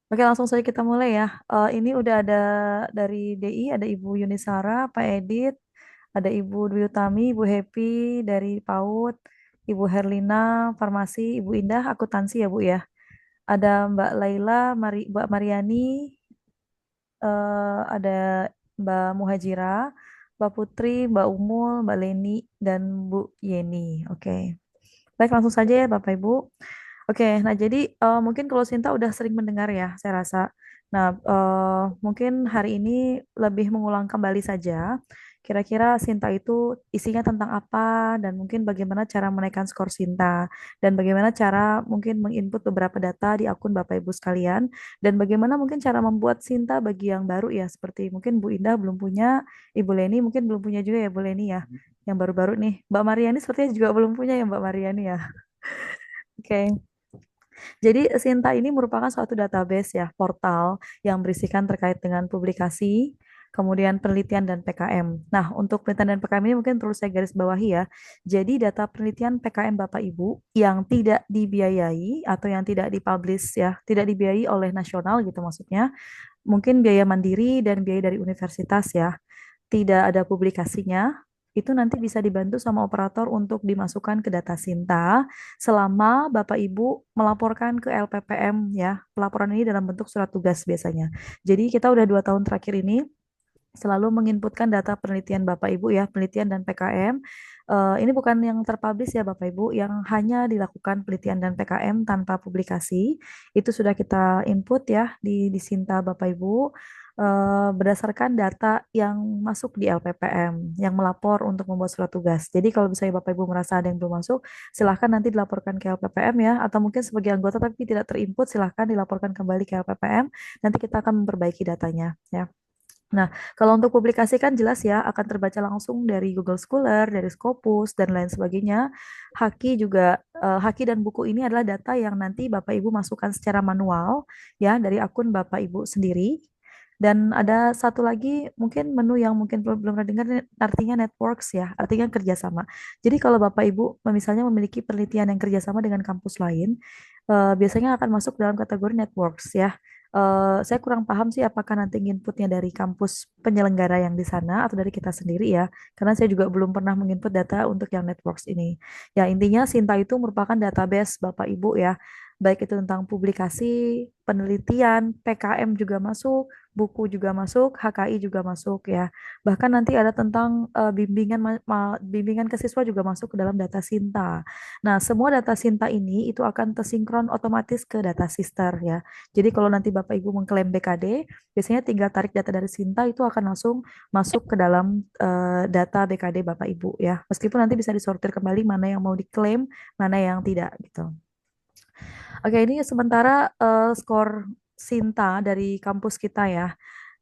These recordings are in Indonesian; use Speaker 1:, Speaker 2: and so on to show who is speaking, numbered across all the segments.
Speaker 1: Oke, langsung saja kita mulai ya. Ini udah ada dari DI, ada Ibu Yunisara, Pak Edit, ada Ibu Dwi Utami, Ibu Happy dari PAUD, Ibu Herlina, Farmasi, Ibu Indah, Akuntansi ya Bu ya. Ada Mbak Laila, Mbak Mariani, ada Mbak Muhajira, Mbak Putri, Mbak Umul, Mbak Leni, dan Bu Yeni. Oke. Baik, langsung saja ya Bapak Ibu. Oke, nah jadi mungkin kalau Sinta udah sering mendengar ya, saya rasa. Nah, mungkin hari ini lebih mengulang kembali saja. Kira-kira Sinta itu isinya tentang apa dan mungkin bagaimana cara menaikkan skor Sinta dan bagaimana cara mungkin menginput beberapa data di akun Bapak Ibu sekalian dan bagaimana mungkin cara membuat Sinta bagi yang baru ya, seperti mungkin Bu Indah belum punya, Ibu Leni mungkin belum punya juga ya Bu Leni ya, yang baru-baru nih. Mbak Mariani sepertinya juga belum punya ya Mbak Mariani ya. Oke. Jadi Sinta ini merupakan suatu database ya, portal yang berisikan terkait dengan publikasi, kemudian penelitian dan PKM. Nah, untuk penelitian dan PKM ini mungkin perlu saya garis bawahi ya. Jadi data penelitian PKM Bapak Ibu yang tidak dibiayai atau yang tidak dipublish ya, tidak dibiayai oleh nasional gitu maksudnya, mungkin biaya mandiri dan biaya dari universitas ya, tidak ada publikasinya, itu nanti bisa dibantu sama operator untuk dimasukkan ke data Sinta selama Bapak Ibu melaporkan ke LPPM ya. Pelaporan ini dalam bentuk surat tugas biasanya. Jadi kita udah 2 tahun terakhir ini selalu menginputkan data penelitian Bapak Ibu ya, penelitian dan PKM. Ini bukan yang terpublish ya Bapak Ibu, yang hanya dilakukan penelitian dan PKM tanpa publikasi. Itu sudah kita input ya di Sinta Bapak Ibu berdasarkan data yang masuk di LPPM, yang melapor untuk membuat surat tugas. Jadi kalau misalnya Bapak Ibu merasa ada yang belum masuk, silahkan nanti dilaporkan ke LPPM ya, atau mungkin sebagai anggota tapi tidak terinput, silahkan dilaporkan kembali ke LPPM. Nanti kita akan memperbaiki datanya ya. Nah, kalau untuk publikasi kan jelas ya akan terbaca langsung dari Google Scholar, dari Scopus dan lain sebagainya. Haki dan buku ini adalah data yang nanti Bapak Ibu masukkan secara manual ya dari akun Bapak Ibu sendiri. Dan ada satu lagi mungkin menu yang mungkin belum pernah dengar, artinya networks ya, artinya kerjasama. Jadi kalau Bapak Ibu misalnya memiliki penelitian yang kerjasama dengan kampus lain, biasanya akan masuk dalam kategori networks ya. Saya kurang paham sih apakah nanti inputnya dari kampus penyelenggara yang di sana atau dari kita sendiri ya, karena saya juga belum pernah menginput data untuk yang networks ini. Ya intinya Sinta itu merupakan database Bapak Ibu ya, baik itu tentang publikasi, penelitian, PKM juga masuk, buku juga masuk, HKI juga masuk ya. Bahkan nanti ada tentang bimbingan ke siswa juga masuk ke dalam data Sinta. Nah, semua data Sinta ini itu akan tersinkron otomatis ke data sister ya. Jadi kalau nanti Bapak Ibu mengklaim BKD, biasanya tinggal tarik data dari Sinta itu akan langsung masuk ke dalam data BKD Bapak Ibu ya. Meskipun nanti bisa disortir kembali mana yang mau diklaim, mana yang tidak gitu. Oke, ini sementara skor Sinta dari kampus kita ya.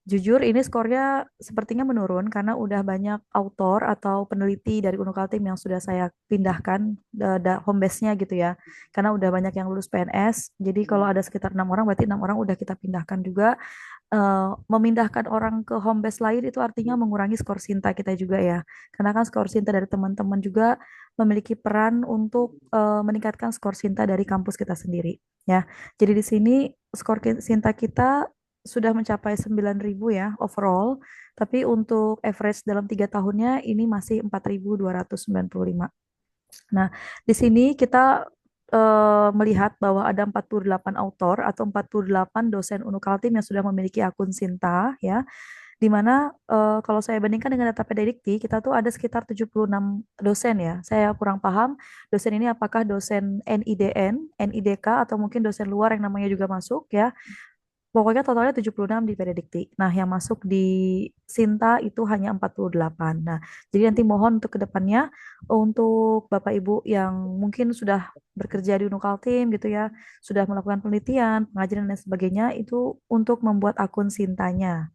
Speaker 1: Jujur ini skornya sepertinya menurun karena udah banyak autor atau peneliti dari Unukaltim yang sudah saya pindahkan home base-nya gitu ya. Karena udah banyak yang lulus PNS. Jadi kalau ada sekitar 6 orang berarti 6 orang udah kita pindahkan juga. Memindahkan orang ke home base lain itu artinya mengurangi skor Sinta kita juga ya. Karena kan skor Sinta dari teman-teman juga memiliki peran untuk meningkatkan skor Sinta dari kampus kita sendiri ya. Jadi di sini skor Sinta kita sudah mencapai 9.000 ya overall, tapi untuk average dalam 3 tahunnya ini masih 4.295. Nah, di sini kita melihat bahwa ada 48 autor atau 48 dosen Unukaltim yang sudah memiliki akun Sinta ya, di mana kalau saya bandingkan dengan data Pedadikti, kita tuh ada sekitar 76 dosen ya. Saya kurang paham dosen ini apakah dosen NIDN, NIDK atau mungkin dosen luar yang namanya juga masuk ya. Pokoknya totalnya 76 di Pedadikti. Nah, yang masuk di Sinta itu hanya 48. Nah, jadi nanti mohon untuk kedepannya untuk Bapak Ibu yang mungkin sudah bekerja di Unukaltim gitu ya, sudah melakukan penelitian, pengajaran dan sebagainya itu untuk membuat akun Sintanya.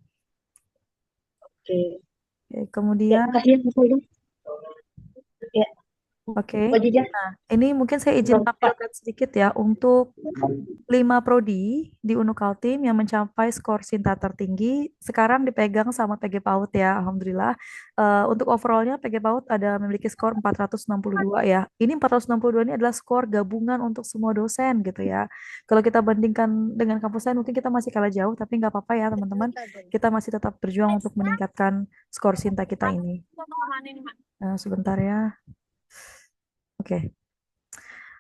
Speaker 2: Oke.
Speaker 1: Oke,
Speaker 2: Ya,
Speaker 1: kemudian
Speaker 2: makasih ya Mas Aldo. Ya.
Speaker 1: Oke.
Speaker 2: Wajibnya
Speaker 1: Nah, ini mungkin saya izin
Speaker 2: belum Pak.
Speaker 1: tampilkan sedikit ya untuk 5 prodi di Unukaltim yang mencapai skor Sinta tertinggi sekarang dipegang sama PG PAUD ya, Alhamdulillah. Untuk overallnya PG PAUD ada memiliki skor 462 ya. Ini 462 ini adalah skor gabungan untuk semua dosen gitu ya. Kalau kita bandingkan dengan kampus lain mungkin kita masih kalah jauh, tapi nggak apa-apa ya teman-teman. Kita masih tetap berjuang untuk meningkatkan skor Sinta kita ini. Sebentar ya. Oke.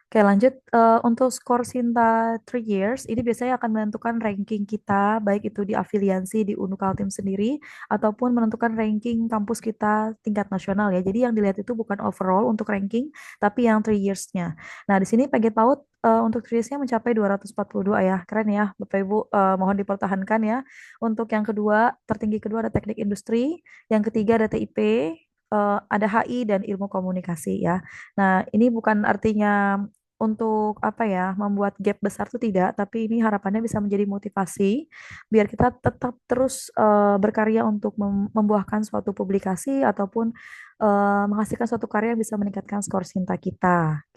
Speaker 1: Oke, lanjut. Untuk skor Sinta 3 years, ini biasanya akan menentukan ranking kita, baik itu di afiliasi di Unukaltim sendiri, ataupun menentukan ranking kampus kita tingkat nasional ya. Jadi yang dilihat itu bukan overall untuk ranking, tapi yang 3 years-nya. Nah, di sini PG PAUD untuk 3 years-nya mencapai 242 ya. Keren ya, Bapak Ibu. Mohon dipertahankan ya. Untuk yang kedua, tertinggi kedua ada teknik industri, yang ketiga ada TIP, ada HI dan ilmu komunikasi ya. Nah, ini bukan artinya untuk apa ya membuat gap besar tuh tidak, tapi ini harapannya bisa menjadi motivasi biar kita tetap terus berkarya untuk membuahkan suatu publikasi ataupun menghasilkan suatu karya yang bisa meningkatkan skor Sinta kita.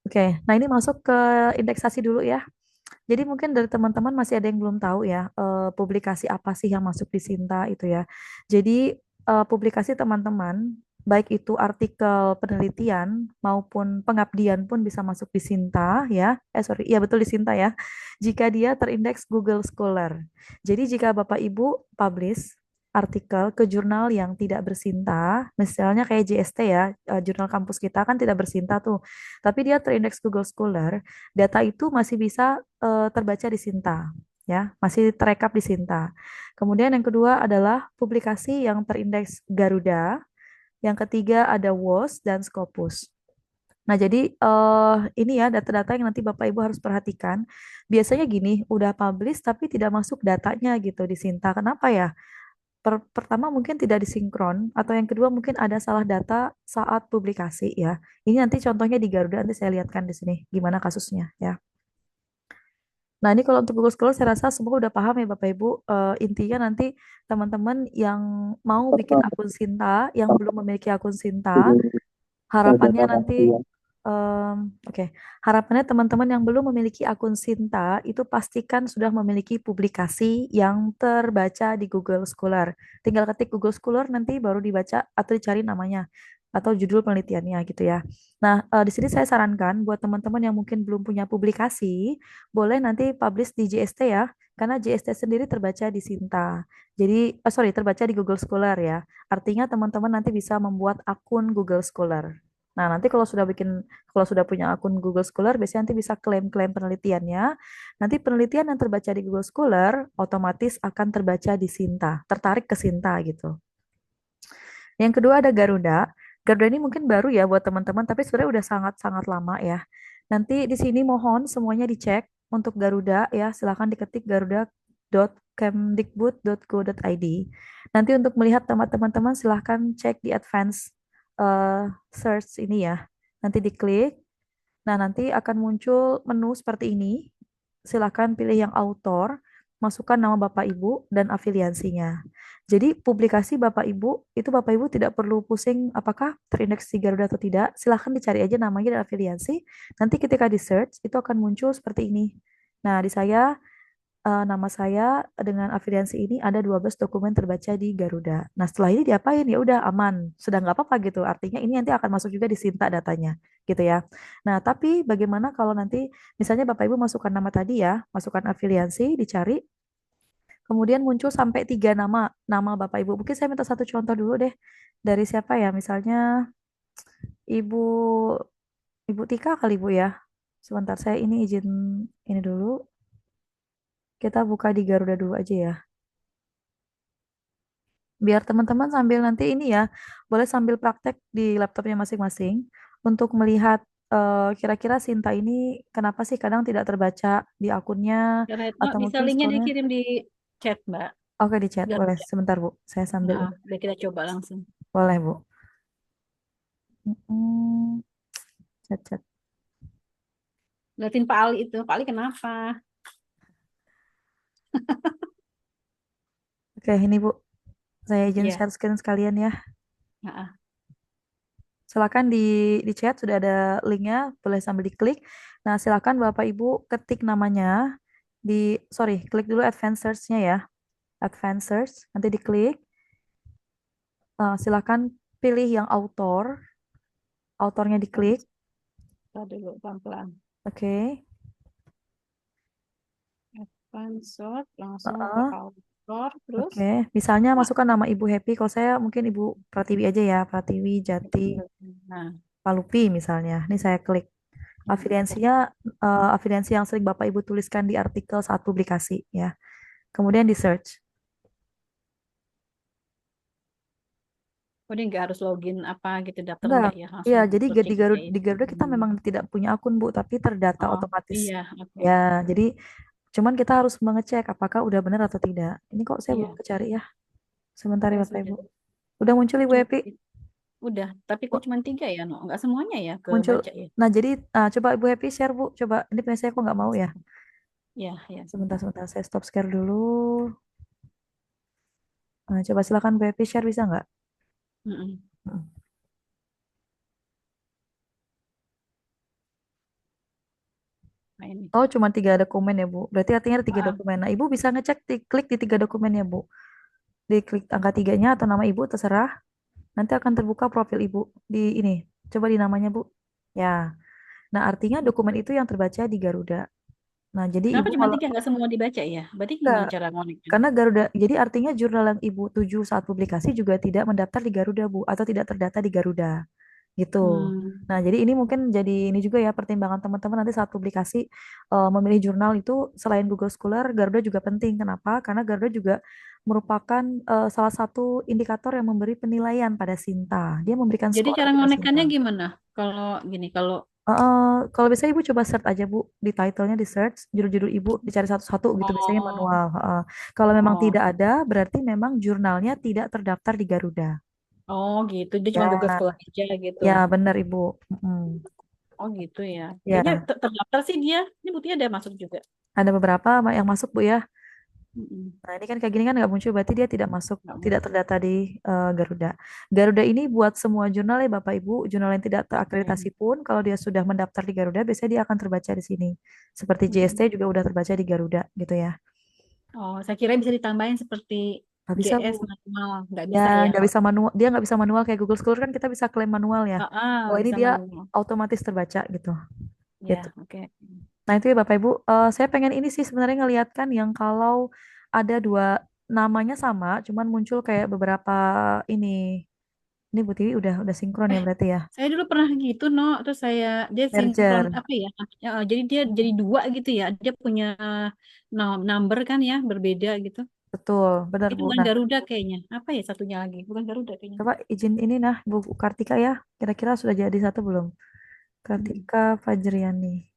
Speaker 1: Oke, nah ini masuk ke indeksasi dulu ya. Jadi mungkin dari teman-teman masih ada yang belum tahu ya, publikasi apa sih yang masuk di Sinta itu ya. Jadi publikasi teman-teman, baik itu artikel penelitian maupun pengabdian pun bisa masuk di Sinta ya. Sorry, iya betul di Sinta ya. Jika dia terindeks Google Scholar. Jadi jika Bapak Ibu publish artikel ke jurnal yang tidak bersinta, misalnya kayak JST ya, jurnal kampus kita kan tidak bersinta tuh, tapi dia terindeks Google Scholar, data itu masih bisa terbaca di Sinta, ya, masih terekap di Sinta. Kemudian yang kedua adalah publikasi yang terindeks Garuda, yang ketiga ada WOS dan Scopus. Nah, jadi ini ya data-data yang nanti Bapak Ibu harus perhatikan. Biasanya gini, udah publish tapi tidak masuk datanya gitu di Sinta. Kenapa ya? Pertama mungkin tidak disinkron, atau yang kedua mungkin ada salah data saat publikasi ya. Ini nanti contohnya di Garuda, nanti saya lihatkan di sini gimana kasusnya ya. Nah, ini kalau untuk Google Scholar saya rasa semua udah paham ya Bapak Ibu. Intinya nanti teman-teman yang mau bikin akun Sinta, yang belum memiliki akun Sinta, harapannya nanti oke, harapannya teman-teman yang belum memiliki akun Sinta itu pastikan sudah memiliki publikasi yang terbaca di Google Scholar. Tinggal ketik Google Scholar nanti baru dibaca atau dicari namanya atau judul penelitiannya gitu ya. Nah, di sini saya sarankan buat teman-teman yang mungkin belum punya publikasi, boleh nanti publish di JST ya, karena JST sendiri terbaca di Sinta. Jadi, sorry, terbaca di Google Scholar ya. Artinya teman-teman nanti bisa membuat akun Google Scholar. Nah, nanti kalau sudah punya akun Google Scholar, biasanya nanti bisa klaim-klaim penelitiannya. Nanti penelitian yang terbaca di Google Scholar otomatis akan terbaca di Sinta, tertarik ke Sinta gitu. Yang kedua ada Garuda. Garuda ini mungkin baru ya buat teman-teman, tapi sebenarnya udah sangat-sangat lama ya. Nanti di sini mohon semuanya dicek untuk Garuda ya. Silahkan diketik garuda.kemdikbud.go.id. Nanti untuk melihat teman-teman silahkan cek di advance search ini ya. Nanti diklik. Nah, nanti akan muncul menu seperti ini. Silakan pilih yang autor, masukkan nama Bapak Ibu dan afiliasinya. Jadi publikasi Bapak Ibu, itu Bapak Ibu tidak perlu pusing apakah terindeks di Garuda atau tidak. Silahkan dicari aja namanya dan afiliasi. Nanti ketika di search, itu akan muncul seperti ini. Nah, di saya nama saya dengan afiliasi ini ada 12 dokumen terbaca di Garuda. Nah, setelah ini diapain? Ya udah aman. Sudah nggak apa-apa gitu. Artinya ini nanti akan masuk juga di Sinta datanya, gitu ya. Nah, tapi bagaimana kalau nanti misalnya Bapak Ibu masukkan nama tadi ya, masukkan afiliasi, dicari, kemudian muncul sampai 3 nama Bapak Ibu. Mungkin saya minta satu contoh dulu deh. Dari siapa ya? Misalnya Ibu Ibu Tika kali Bu ya. Sebentar saya ini izin ini dulu. Kita buka di Garuda dulu aja ya. Biar teman-teman sambil nanti ini ya, boleh sambil praktek di laptopnya masing-masing untuk melihat kira-kira Sinta ini kenapa sih kadang tidak terbaca di akunnya
Speaker 2: Ya, Retno,
Speaker 1: atau
Speaker 2: bisa
Speaker 1: mungkin
Speaker 2: linknya
Speaker 1: scrollnya.
Speaker 2: dikirim di chat, Mbak.
Speaker 1: Oke, di chat boleh.
Speaker 2: Garuda.
Speaker 1: Sebentar Bu, saya sambil
Speaker 2: Nah,
Speaker 1: ini.
Speaker 2: udah kita coba langsung.
Speaker 1: Boleh Bu. Mm, chat.
Speaker 2: Liatin Pak Ali itu. Pak Ali kenapa?
Speaker 1: Oke, ini Bu. Saya izin
Speaker 2: Iya.
Speaker 1: share screen sekalian ya.
Speaker 2: Nah,
Speaker 1: Silakan di chat sudah ada linknya, boleh sambil diklik. Nah, silakan Bapak Ibu ketik namanya di, sorry, klik dulu advanced search-nya ya. Advanced search, nanti diklik. Silakan pilih yang autornya diklik.
Speaker 2: Kita dulu pelan-pelan.
Speaker 1: Oke.
Speaker 2: Advanced, langsung ke
Speaker 1: Heeh.
Speaker 2: author, terus
Speaker 1: Oke, misalnya
Speaker 2: nah,
Speaker 1: masukkan nama Ibu Happy. Kalau saya mungkin Ibu Pratiwi aja ya, Pratiwi Jati
Speaker 2: nah,
Speaker 1: Palupi misalnya. Ini saya klik.
Speaker 2: oke.
Speaker 1: Afiliasinya afiliasi yang sering Bapak Ibu tuliskan di artikel saat publikasi ya. Kemudian di search.
Speaker 2: Oh, dia nggak harus login apa gitu, daftar
Speaker 1: Enggak.
Speaker 2: enggak ya,
Speaker 1: Iya,
Speaker 2: langsung
Speaker 1: jadi
Speaker 2: searching
Speaker 1: di
Speaker 2: aja
Speaker 1: Garuda,
Speaker 2: ya.
Speaker 1: di Garuda kita
Speaker 2: Hmm.
Speaker 1: memang tidak punya akun Bu, tapi terdata
Speaker 2: Oh
Speaker 1: otomatis.
Speaker 2: iya, oke.
Speaker 1: Ya, jadi cuman kita harus mengecek apakah udah benar atau tidak. Ini kok saya belum
Speaker 2: Iya,
Speaker 1: kecari ya. Sebentar ya
Speaker 2: saya
Speaker 1: Bapak
Speaker 2: sudah.
Speaker 1: Ibu. Udah muncul Ibu
Speaker 2: Cuma
Speaker 1: Happy?
Speaker 2: udah, tapi kok cuma tiga ya, no? Nggak semuanya ya
Speaker 1: Muncul.
Speaker 2: kebaca ya.
Speaker 1: Nah, jadi coba Ibu Happy share Bu. Coba ini punya saya kok nggak mau ya.
Speaker 2: Ya, ya
Speaker 1: Sebentar,
Speaker 2: sebentar.
Speaker 1: sebentar. Saya stop share dulu. Coba silakan Bu Happy share bisa nggak?
Speaker 2: Mm-mm.
Speaker 1: Hmm.
Speaker 2: Nah ini.
Speaker 1: Oh, cuma tiga dokumen ya Bu. Berarti artinya ada tiga
Speaker 2: Ah,
Speaker 1: dokumen. Nah, Ibu bisa ngecek, klik di tiga dokumen ya Bu. Diklik angka tiganya atau nama Ibu terserah. Nanti akan terbuka profil Ibu di ini. Coba di namanya Bu. Ya. Nah, artinya dokumen itu yang terbaca di Garuda. Nah, jadi
Speaker 2: kenapa
Speaker 1: Ibu
Speaker 2: cuma
Speaker 1: kalau
Speaker 2: tiga nggak semua dibaca ya? Berarti
Speaker 1: enggak,
Speaker 2: gimana cara ngonekin?
Speaker 1: karena Garuda, jadi artinya jurnal yang Ibu tuju saat publikasi juga tidak mendaftar di Garuda, Bu, atau tidak terdata di Garuda, gitu.
Speaker 2: Hmm.
Speaker 1: Nah, jadi ini mungkin jadi ini juga ya pertimbangan teman-teman nanti saat publikasi memilih jurnal itu selain Google Scholar, Garuda juga penting. Kenapa? Karena Garuda juga merupakan salah satu indikator yang memberi penilaian pada Sinta. Dia memberikan
Speaker 2: Jadi
Speaker 1: skor
Speaker 2: cara
Speaker 1: kepada Sinta.
Speaker 2: ngonekannya gimana? Kalau gini, kalau
Speaker 1: Kalau bisa Ibu coba search aja Bu, di title-nya di search, judul-judul Ibu dicari satu-satu gitu, biasanya
Speaker 2: oh,
Speaker 1: manual. Kalau memang
Speaker 2: oh,
Speaker 1: tidak ada, berarti memang jurnalnya tidak terdaftar di Garuda.
Speaker 2: oh gitu. Dia cuma Google
Speaker 1: Ya,
Speaker 2: Scholar aja gitu.
Speaker 1: ya benar Ibu. Mm.
Speaker 2: Oh gitu ya. Kayaknya
Speaker 1: Ya,
Speaker 2: terdaftar sih dia. Ini buktinya ada masuk juga.
Speaker 1: ada beberapa yang masuk Bu ya.
Speaker 2: Mm-mm.
Speaker 1: Nah, ini kan kayak gini kan nggak muncul, berarti dia tidak masuk,
Speaker 2: Nggak
Speaker 1: tidak
Speaker 2: masuk.
Speaker 1: terdata di Garuda. Garuda ini buat semua jurnal ya Bapak Ibu, jurnal yang tidak terakreditasi
Speaker 2: Oke.
Speaker 1: pun, kalau dia sudah mendaftar di Garuda, biasanya dia akan terbaca di sini. Seperti JST
Speaker 2: Mm-mm.
Speaker 1: juga udah terbaca di Garuda gitu ya.
Speaker 2: Oh, saya kira bisa ditambahin seperti
Speaker 1: Nggak bisa Bu.
Speaker 2: GS manual. Nggak
Speaker 1: Ya,
Speaker 2: bisa ya
Speaker 1: nggak
Speaker 2: kalau.
Speaker 1: bisa manual, dia nggak bisa manual kayak Google Scholar kan kita bisa klaim manual ya. Kalau
Speaker 2: Nggak
Speaker 1: ini
Speaker 2: bisa
Speaker 1: dia
Speaker 2: manual.
Speaker 1: otomatis terbaca gitu. Gitu.
Speaker 2: Ya, oke.
Speaker 1: Nah itu ya Bapak Ibu, saya pengen ini sih sebenarnya ngeliatkan yang kalau ada dua namanya sama, cuman muncul kayak beberapa ini. Ini Bu Tiwi udah sinkron ya berarti ya.
Speaker 2: Saya dulu pernah gitu, no. Terus dia sinkron
Speaker 1: Merger.
Speaker 2: apa ya? Jadi dia
Speaker 1: Hmm.
Speaker 2: jadi dua gitu ya. Dia punya number kan ya, berbeda gitu.
Speaker 1: Betul, benar
Speaker 2: Itu
Speaker 1: Bu.
Speaker 2: bukan
Speaker 1: Nah,
Speaker 2: Garuda kayaknya. Apa ya satunya lagi? Bukan Garuda kayaknya.
Speaker 1: coba izin ini nah Bu Kartika ya. Kira-kira sudah jadi satu belum?
Speaker 2: Hmm.
Speaker 1: Kartika Fajriani.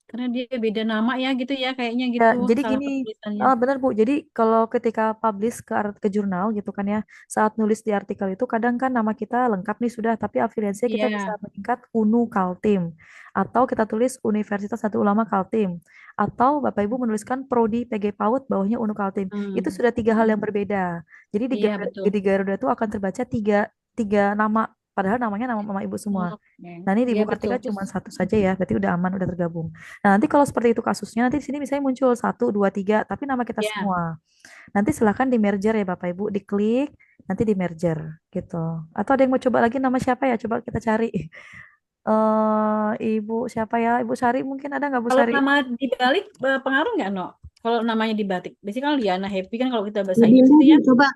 Speaker 2: Karena dia beda nama ya gitu ya, kayaknya
Speaker 1: Ya,
Speaker 2: gitu.
Speaker 1: jadi
Speaker 2: Salah
Speaker 1: gini,
Speaker 2: penulisannya.
Speaker 1: benar Bu. Jadi kalau ketika publish ke jurnal gitu kan ya, saat nulis di artikel itu kadang kan nama kita lengkap nih sudah, tapi afiliasinya kita bisa
Speaker 2: Iya.
Speaker 1: meningkat UNU Kaltim atau kita tulis Universitas Satu Ulama Kaltim atau Bapak Ibu menuliskan Prodi PG PAUD bawahnya UNU Kaltim. Itu
Speaker 2: Hmm.
Speaker 1: sudah tiga hal yang
Speaker 2: Mm-mm.
Speaker 1: berbeda. Jadi
Speaker 2: Iya, betul.
Speaker 1: Di Garuda itu akan terbaca tiga tiga nama, padahal namanya nama mama Ibu semua.
Speaker 2: Oke.
Speaker 1: Nah, ini di
Speaker 2: Iya,
Speaker 1: Ibu
Speaker 2: betul.
Speaker 1: Kartika
Speaker 2: Terus,
Speaker 1: cuma satu saja ya, berarti udah aman, udah tergabung. Nah, nanti kalau seperti itu kasusnya, nanti di sini misalnya muncul satu, dua, tiga, tapi nama kita
Speaker 2: ya.
Speaker 1: semua. Nanti silahkan di merger ya Bapak Ibu, diklik, nanti di merger gitu. Atau ada yang mau coba lagi nama siapa ya? Coba kita cari. Ibu siapa ya? Ibu Sari mungkin ada nggak Bu
Speaker 2: Kalau
Speaker 1: Sari?
Speaker 2: nama dibalik pengaruh nggak, no? Kalau namanya dibatik. Biasanya kan Liana Happy kan kalau kita bahasa Inggris
Speaker 3: Dinda
Speaker 2: itu
Speaker 3: Bu,
Speaker 2: ya.
Speaker 3: coba.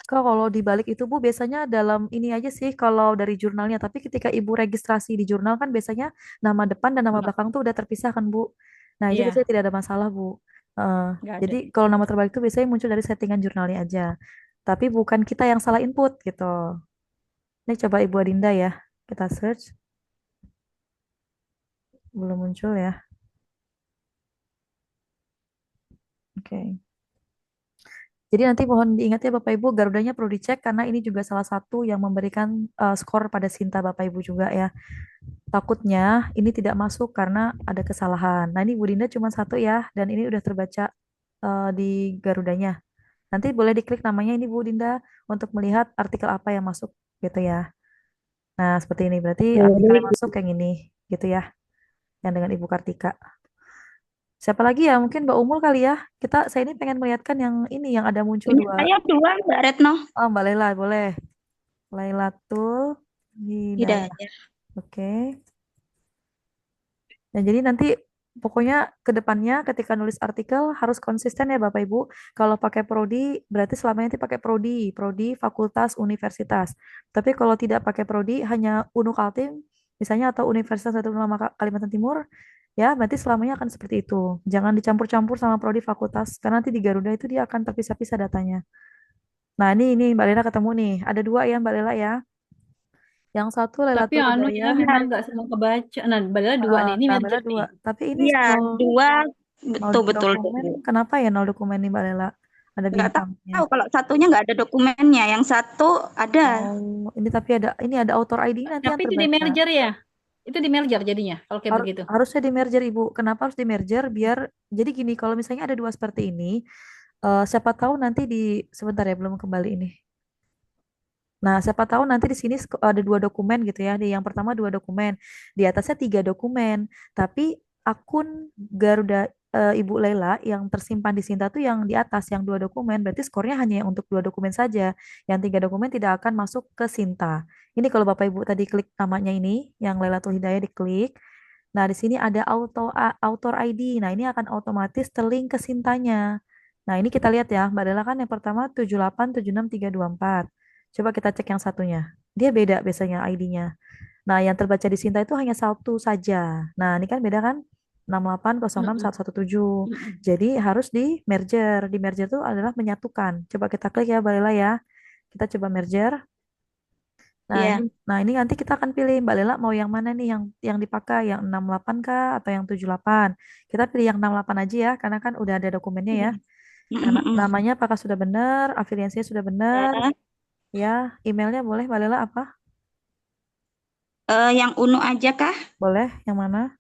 Speaker 1: Kalau di balik itu Bu biasanya dalam ini aja sih kalau dari jurnalnya. Tapi ketika Ibu registrasi di jurnal kan biasanya nama depan dan nama
Speaker 2: Nggak.
Speaker 1: belakang tuh udah terpisah kan Bu. Nah itu biasanya
Speaker 2: Iya,
Speaker 1: tidak ada masalah Bu. Eh,
Speaker 2: nggak ada.
Speaker 1: jadi kalau nama terbalik itu biasanya muncul dari settingan jurnalnya aja. Tapi bukan kita yang salah input gitu. Ini coba Ibu Adinda ya. Kita search. Belum muncul ya. Oke. Jadi nanti mohon diingat ya Bapak Ibu, Garudanya perlu dicek karena ini juga salah satu yang memberikan skor pada Sinta Bapak Ibu juga ya. Takutnya ini tidak masuk karena ada kesalahan. Nah ini Bu Dinda cuma satu ya, dan ini udah terbaca di Garudanya. Nanti boleh diklik namanya ini Bu Dinda untuk melihat artikel apa yang masuk gitu ya. Nah, seperti ini berarti artikelnya
Speaker 3: Boleh.
Speaker 1: masuk yang ini, gitu ya, yang dengan Ibu Kartika. Siapa lagi ya? Mungkin Mbak Umul kali ya. Saya ini pengen melihatkan yang ini, yang ada muncul
Speaker 3: Punya
Speaker 1: dua.
Speaker 3: saya dua, Mbak Retno.
Speaker 1: Oh, Mbak Lela, boleh. Lailatul Hidayah.
Speaker 3: Hidayah.
Speaker 1: Oke. Nah, jadi nanti pokoknya ke depannya ketika nulis artikel harus konsisten ya Bapak Ibu. Kalau pakai prodi berarti selamanya nanti pakai prodi, prodi fakultas universitas. Tapi kalau tidak pakai prodi hanya Unu Kaltim misalnya atau Universitas Satu Ulama Kalimantan Timur, ya berarti selamanya akan seperti itu. Jangan dicampur-campur sama prodi fakultas karena nanti di Garuda itu dia akan terpisah-pisah datanya. Nah, ini Mbak Lela ketemu nih. Ada dua ya Mbak Lela ya. Yang satu
Speaker 2: Tapi
Speaker 1: Lailatul
Speaker 2: anu ya
Speaker 1: Hidayah.
Speaker 2: memang nggak semua kebaca. Nah, padahal dua nih ini
Speaker 1: Nah, Mbak
Speaker 2: merger
Speaker 1: Lela dua.
Speaker 2: nih.
Speaker 1: Tapi ini
Speaker 3: Iya, dua,
Speaker 1: nol
Speaker 3: betul-betul.
Speaker 1: dokumen, kenapa ya nol dokumen nih Mbak Lela? Ada
Speaker 3: Nggak
Speaker 1: bintangnya.
Speaker 3: tahu kalau satunya nggak ada dokumennya, yang satu ada.
Speaker 1: Oh, ini tapi ini ada author ID nanti
Speaker 2: Tapi
Speaker 1: yang
Speaker 2: itu di
Speaker 1: terbaca.
Speaker 2: merger ya. Itu di merger jadinya kalau kayak begitu.
Speaker 1: Harusnya di merger Ibu. Kenapa harus di merger? Biar jadi gini, kalau misalnya ada dua seperti ini, siapa tahu nanti sebentar ya belum kembali ini. Nah, siapa tahu nanti di sini ada dua dokumen gitu ya. Di yang pertama dua dokumen, di atasnya tiga dokumen. Tapi akun Garuda Ibu Lela yang tersimpan di Sinta tuh yang di atas yang dua dokumen. Berarti skornya hanya untuk dua dokumen saja. Yang tiga dokumen tidak akan masuk ke Sinta. Ini kalau Bapak Ibu tadi klik namanya ini, yang Lailatul Hidayah diklik. Nah, di sini ada author ID. Nah, ini akan otomatis terlink ke Sintanya. Nah, ini kita lihat ya, Mbak Dela kan yang pertama 7876324. Coba kita cek yang satunya. Dia beda biasanya ID-nya. Nah, yang terbaca di Sinta itu hanya satu saja. Nah, ini kan beda kan?
Speaker 2: Mm-mm.
Speaker 1: 6806117.
Speaker 2: Mm-mm.
Speaker 1: Jadi harus di merger. Di merger itu adalah menyatukan. Coba kita klik ya, Mbak Lela ya. Kita coba merger. Nah, ini
Speaker 3: Iya.
Speaker 1: nah ini nanti kita akan pilih Mbak Lela mau yang mana nih yang dipakai, yang 68 kah atau yang 78. Kita pilih yang 68 aja ya, karena kan udah ada dokumennya ya.
Speaker 3: Iya.
Speaker 1: Karena
Speaker 3: Mm-mm.
Speaker 1: namanya apakah sudah benar, afiliasinya sudah benar,
Speaker 3: Ya.
Speaker 1: ya, emailnya boleh Mbak Lela apa?
Speaker 3: Yang UNU aja kah?
Speaker 1: Boleh, yang mana?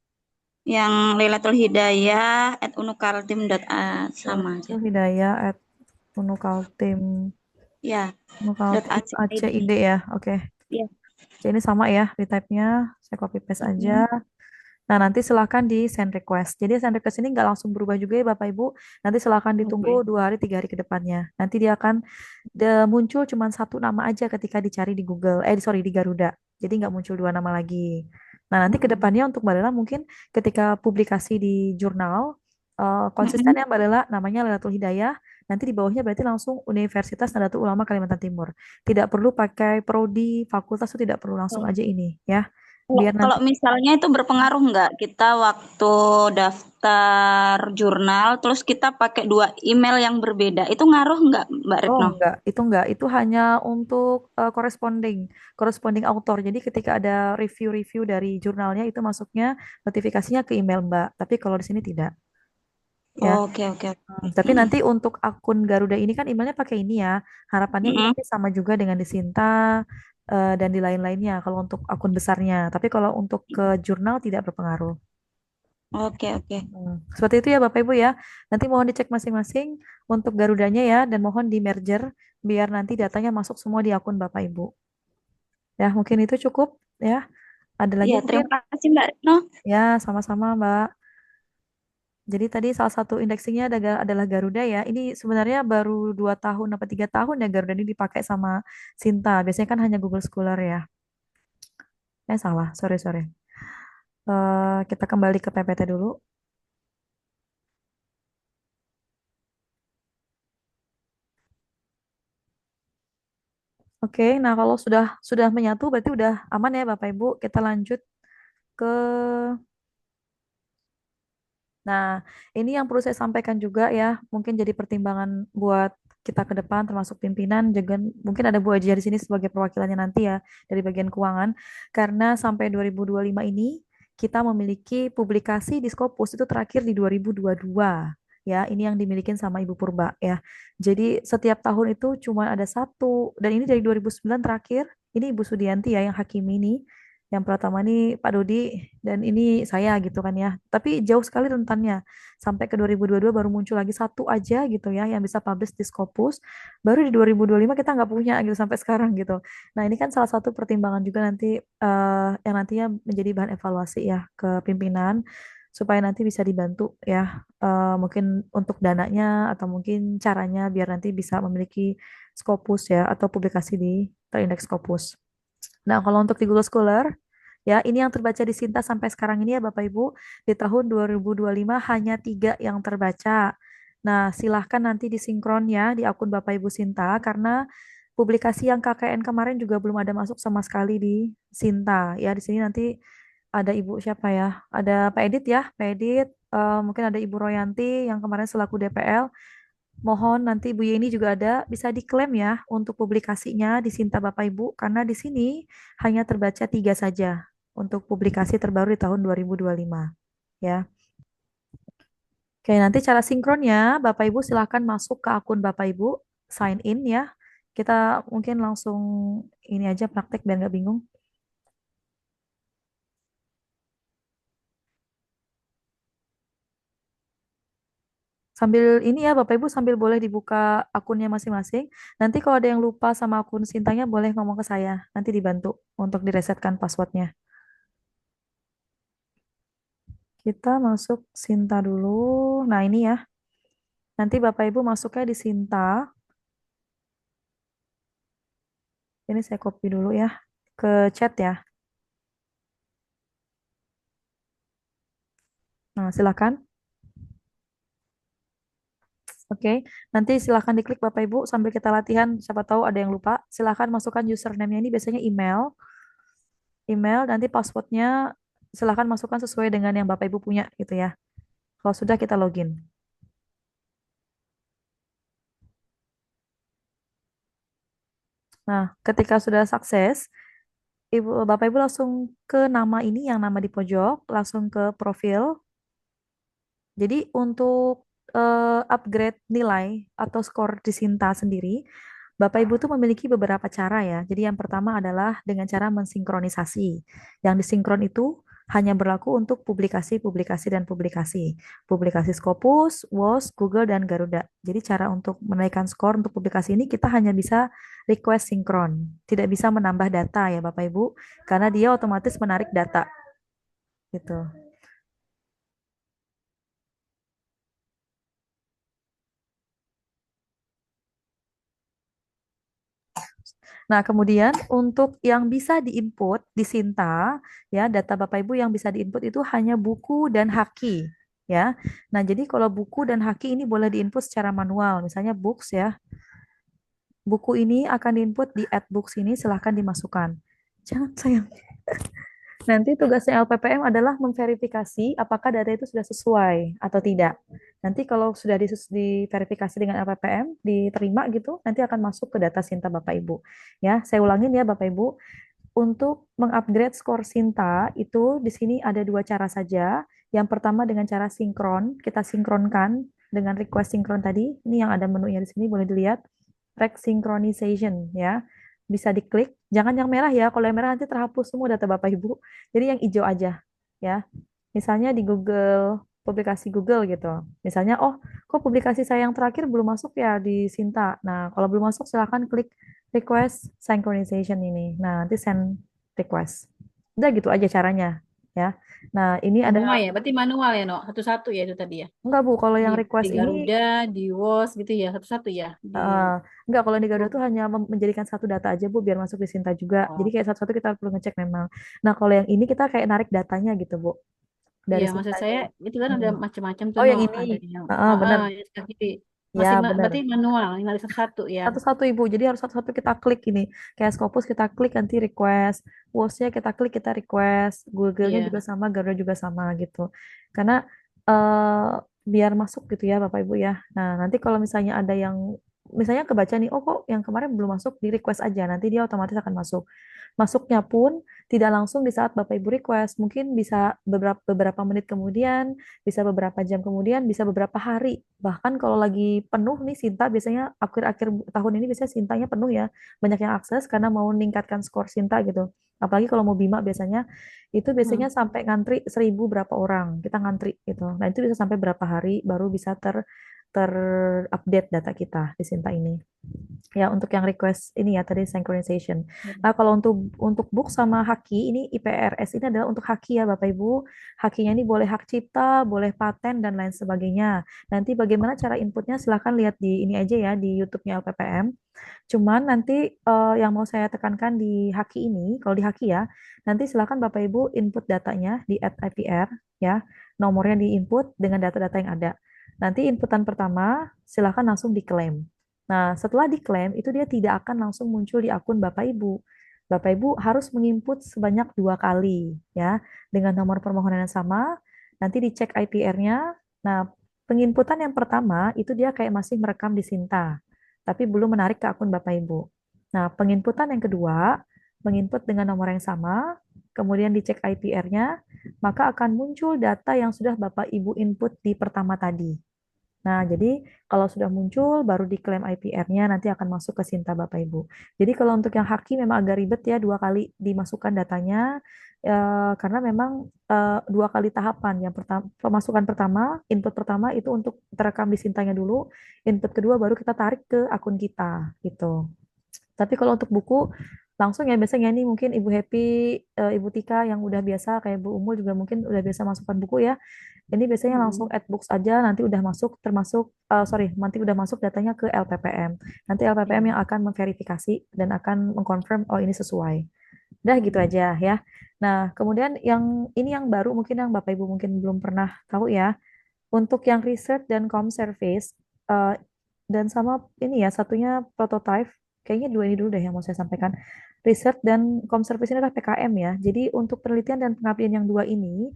Speaker 3: Yang Lailatul Hidayah @unukaltim.a sama aja.
Speaker 1: Lailatul Hidayah at Unukaltim,
Speaker 3: Ya,
Speaker 1: Unukaltim
Speaker 3: .ac.id.
Speaker 1: ACID ya, oke.
Speaker 3: Ya.
Speaker 1: Oke, ini sama ya, retype-nya, saya copy paste aja.
Speaker 3: Mm-mm.
Speaker 1: Nah, nanti silahkan di send request. Jadi send request ini nggak langsung berubah juga ya Bapak Ibu. Nanti silahkan ditunggu
Speaker 2: Oke.
Speaker 1: 2 hari, 3 hari ke depannya. Nanti dia akan muncul cuma satu nama aja ketika dicari di Google. Sorry, di Garuda. Jadi nggak muncul dua nama lagi. Nah, nanti ke
Speaker 3: Mm-mm.
Speaker 1: depannya untuk Mbak Lela mungkin ketika publikasi di jurnal, konsisten
Speaker 3: Mm-mm.
Speaker 1: ya Mbak Lela, namanya Lailatul Hidayah. Nanti di bawahnya berarti langsung Universitas Nahdlatul Ulama Kalimantan Timur. Tidak perlu pakai prodi, fakultas itu tidak perlu langsung aja ini ya.
Speaker 3: Kalau
Speaker 1: Biar
Speaker 3: kalau
Speaker 1: nanti
Speaker 3: misalnya itu berpengaruh nggak kita waktu daftar jurnal, terus kita pakai dua email yang berbeda, itu ngaruh nggak, Mbak
Speaker 1: Oh
Speaker 3: Retno?
Speaker 1: enggak, itu hanya untuk corresponding author. Jadi ketika ada review-review dari jurnalnya itu masuknya notifikasinya ke email Mbak. Tapi kalau di sini tidak, ya.
Speaker 3: Oke, oke, oke.
Speaker 1: Tapi
Speaker 3: Mm-mm.
Speaker 1: nanti untuk akun Garuda ini kan emailnya pakai ini ya. Harapannya ini
Speaker 3: Mm-mm.
Speaker 1: nanti sama juga dengan di Sinta dan di lain-lainnya kalau untuk akun besarnya. Tapi kalau untuk ke jurnal tidak berpengaruh.
Speaker 3: Oke, oke.
Speaker 1: Seperti itu ya Bapak Ibu ya. Nanti mohon dicek masing-masing untuk Garudanya ya dan mohon di merger biar nanti datanya masuk semua di akun Bapak Ibu. Ya, mungkin itu cukup ya. Ada lagi
Speaker 3: Iya,
Speaker 1: mungkin?
Speaker 3: terima kasih Mbak Retno.
Speaker 1: Ya, sama-sama Mbak. Jadi tadi salah satu indeksingnya adalah Garuda ya. Ini sebenarnya baru 2 tahun atau 3 tahun ya Garuda ini dipakai sama Sinta. Biasanya kan hanya Google Scholar ya. Salah, sorry. Kita kembali ke PPT dulu. Oke, nah kalau sudah menyatu berarti udah aman ya Bapak Ibu. Kita lanjut ke Nah, ini yang perlu saya sampaikan juga ya, mungkin jadi pertimbangan buat kita ke depan, termasuk pimpinan, juga mungkin ada Bu Aja di sini sebagai perwakilannya nanti ya, dari bagian keuangan, karena sampai 2025 ini, kita memiliki publikasi di Scopus itu terakhir di 2022, ya, ini yang dimiliki sama Ibu Purba ya. Jadi setiap tahun itu cuma ada satu, dan ini dari 2009 terakhir, ini Ibu Sudianti ya yang hakim ini, Yang pertama nih Pak Dodi dan ini saya gitu kan ya. Tapi jauh sekali rentannya. Sampai ke 2022 baru muncul lagi satu aja gitu ya yang bisa publish di Scopus. Baru di 2025 kita nggak punya gitu sampai sekarang gitu. Nah ini kan salah satu pertimbangan juga nanti yang nantinya menjadi bahan evaluasi ya ke pimpinan supaya nanti bisa dibantu ya mungkin untuk dananya atau mungkin caranya biar nanti bisa memiliki Scopus ya atau publikasi di terindeks Scopus. Nah, kalau untuk di Google Scholar, ya ini yang terbaca di Sinta sampai sekarang ini ya Bapak Ibu, di tahun 2025 hanya 3 yang terbaca. Nah, silahkan nanti disinkron ya di akun Bapak Ibu Sinta, karena publikasi yang KKN kemarin juga belum ada masuk sama sekali di Sinta. Ya, di sini nanti ada Ibu siapa ya? Ada Pak Edit ya, Pak Edit, mungkin ada Ibu Royanti yang kemarin selaku DPL. Mohon nanti Bu Yeni juga ada, bisa diklaim ya untuk publikasinya di Sinta Bapak Ibu, karena di sini hanya terbaca 3 saja untuk publikasi terbaru di tahun 2025. Ya. Oke, nanti cara sinkronnya, Bapak Ibu silahkan masuk ke akun Bapak Ibu, sign in ya. Kita mungkin langsung ini aja praktek biar nggak bingung. Sambil ini ya Bapak Ibu sambil boleh dibuka akunnya masing-masing. Nanti kalau ada yang lupa sama akun Sintanya boleh ngomong ke saya. Nanti dibantu untuk diresetkan passwordnya. Kita masuk Sinta dulu. Nah, ini ya. Nanti Bapak Ibu masuknya di Sinta. Ini saya copy dulu ya ke chat ya. Nah, silakan. Oke, nanti silakan diklik Bapak Ibu sambil kita latihan. Siapa tahu ada yang lupa. Silakan masukkan username-nya ini biasanya email. Email, nanti passwordnya silakan masukkan sesuai dengan yang Bapak Ibu punya gitu ya. Kalau sudah kita login. Nah, ketika sudah sukses, Bapak Ibu langsung ke nama ini yang nama di pojok, langsung ke profil. Jadi untuk upgrade nilai atau skor di Sinta sendiri, Bapak Ibu tuh memiliki beberapa cara ya. Jadi yang pertama adalah dengan cara mensinkronisasi. Yang disinkron itu hanya berlaku untuk publikasi-publikasi dan publikasi. Publikasi Scopus, WOS, Google, dan Garuda. Jadi cara untuk menaikkan skor untuk publikasi ini kita hanya bisa request sinkron. Tidak bisa menambah data ya Bapak Ibu, karena dia otomatis menarik data gitu. Nah, kemudian untuk yang bisa diinput di Sinta, ya data Bapak Ibu yang bisa diinput itu hanya buku dan haki, ya. Nah, jadi kalau buku dan haki ini boleh diinput secara manual, misalnya books ya. Buku ini akan diinput di add books ini, silahkan dimasukkan. Jangan sayang. Nanti tugasnya LPPM adalah memverifikasi apakah data itu sudah sesuai atau tidak. Nanti kalau sudah diverifikasi dengan LPPM, diterima gitu, nanti akan masuk ke data Sinta Bapak Ibu. Ya, saya ulangin ya Bapak Ibu. Untuk mengupgrade skor Sinta itu di sini ada dua cara saja. Yang pertama dengan cara sinkron, kita sinkronkan dengan request sinkron tadi. Ini yang ada menunya di sini boleh dilihat. Rec synchronization ya. Bisa diklik. Jangan yang merah ya. Kalau yang merah nanti terhapus semua data Bapak Ibu. Jadi yang hijau aja ya. Misalnya di Google publikasi Google gitu. Misalnya, oh, kok publikasi saya yang terakhir belum masuk ya di Sinta. Nah, kalau belum masuk silahkan klik request synchronization ini. Nah, nanti send request. Udah gitu aja caranya ya. Nah, ini ada
Speaker 2: Semua ya, berarti manual ya, no? Satu-satu ya itu tadi ya.
Speaker 1: enggak Bu, kalau
Speaker 2: Di,
Speaker 1: yang
Speaker 2: di
Speaker 1: request ini
Speaker 2: Garuda, di WOS gitu ya, satu-satu ya. Di
Speaker 1: eh, enggak, kalau di Garuda tuh hanya menjadikan satu data aja Bu biar masuk di Sinta juga. Jadi
Speaker 2: oh,
Speaker 1: kayak satu-satu kita perlu ngecek memang. Nah, kalau yang ini kita kayak narik datanya gitu Bu
Speaker 2: iya,
Speaker 1: dari
Speaker 2: maksud
Speaker 1: Sinta
Speaker 2: saya
Speaker 1: ini.
Speaker 2: itu kan ada
Speaker 1: Hmm.
Speaker 2: macam-macam tuh,
Speaker 1: Oh,
Speaker 2: no.
Speaker 1: yang ini.
Speaker 2: Ada yang,
Speaker 1: Bener.
Speaker 2: yang sebelah kiri.
Speaker 1: Ya, bener.
Speaker 2: Berarti manual, ini ada satu-satu ya.
Speaker 1: Satu-satu Ibu. Jadi harus satu-satu kita klik ini. Kayak Scopus kita klik nanti request. WOS-nya kita klik kita request. Google-nya juga
Speaker 2: Iya,
Speaker 1: sama, Garuda juga sama gitu. Karena eh biar masuk gitu ya Bapak Ibu ya. Nah, nanti kalau misalnya ada yang misalnya kebaca nih, oh kok yang kemarin belum masuk di request aja. Nanti dia otomatis akan masuk. Masuknya pun tidak langsung di saat Bapak Ibu request. Mungkin bisa beberapa menit kemudian, bisa beberapa jam kemudian, bisa beberapa hari. Bahkan kalau lagi penuh nih Sinta, biasanya akhir-akhir tahun ini biasanya Sintanya penuh ya. Banyak yang akses karena mau meningkatkan skor Sinta gitu. Apalagi kalau mau Bima biasanya itu biasanya
Speaker 3: Hmm.
Speaker 1: sampai ngantri 1.000 berapa orang kita ngantri gitu. Nah itu bisa sampai berapa hari baru bisa terupdate data kita di Sinta ini. Ya untuk yang request ini ya tadi synchronization. Nah kalau untuk book sama Haki ini IPRS ini adalah untuk Haki ya Bapak Ibu. Hakinya ini boleh hak cipta, boleh paten dan lain sebagainya. Nanti bagaimana cara inputnya silahkan lihat di ini aja ya di YouTube-nya LPPM. Cuman nanti yang mau saya tekankan di Haki ini, kalau di Haki ya, nanti silakan Bapak Ibu input datanya di @IPR ya, nomornya diinput dengan data-data yang ada. Nanti inputan pertama silakan langsung diklaim. Nah, setelah diklaim itu dia tidak akan langsung muncul di akun Bapak Ibu. Bapak Ibu harus menginput sebanyak 2 kali ya, dengan nomor permohonan yang sama. Nanti dicek IPR-nya. Nah, penginputan yang pertama itu dia kayak masih merekam di Sinta tapi belum menarik ke akun Bapak Ibu. Nah, penginputan yang kedua, menginput dengan nomor yang sama, kemudian dicek IPR-nya, maka akan muncul data yang sudah Bapak Ibu input di pertama tadi. Nah, jadi kalau sudah muncul, baru diklaim IPR-nya, nanti akan masuk ke Sinta Bapak Ibu. Jadi kalau untuk yang Haki memang agak ribet ya, 2 kali dimasukkan datanya, karena memang 2 kali tahapan. Yang pertama, pemasukan pertama, input pertama itu untuk terekam di Sintanya dulu, input kedua baru kita tarik ke akun kita, gitu. Tapi kalau untuk buku, langsung ya biasanya ini mungkin Ibu Happy, Ibu Tika yang udah biasa, kayak Bu Umul juga mungkin udah biasa masukkan buku ya, ini biasanya langsung
Speaker 3: Hmm.
Speaker 1: add books aja, nanti udah masuk termasuk, sorry, nanti udah masuk datanya ke LPPM. Nanti LPPM yang akan memverifikasi dan akan mengkonfirm, oh ini sesuai. Udah gitu aja ya. Nah, kemudian yang ini yang baru mungkin yang Bapak Ibu mungkin belum pernah tahu ya. Untuk yang research dan com service, eh, dan sama ini ya, satunya prototype, kayaknya 2 ini dulu deh yang mau saya sampaikan. Research dan com service ini adalah PKM ya. Jadi untuk penelitian dan pengabdian yang 2 ini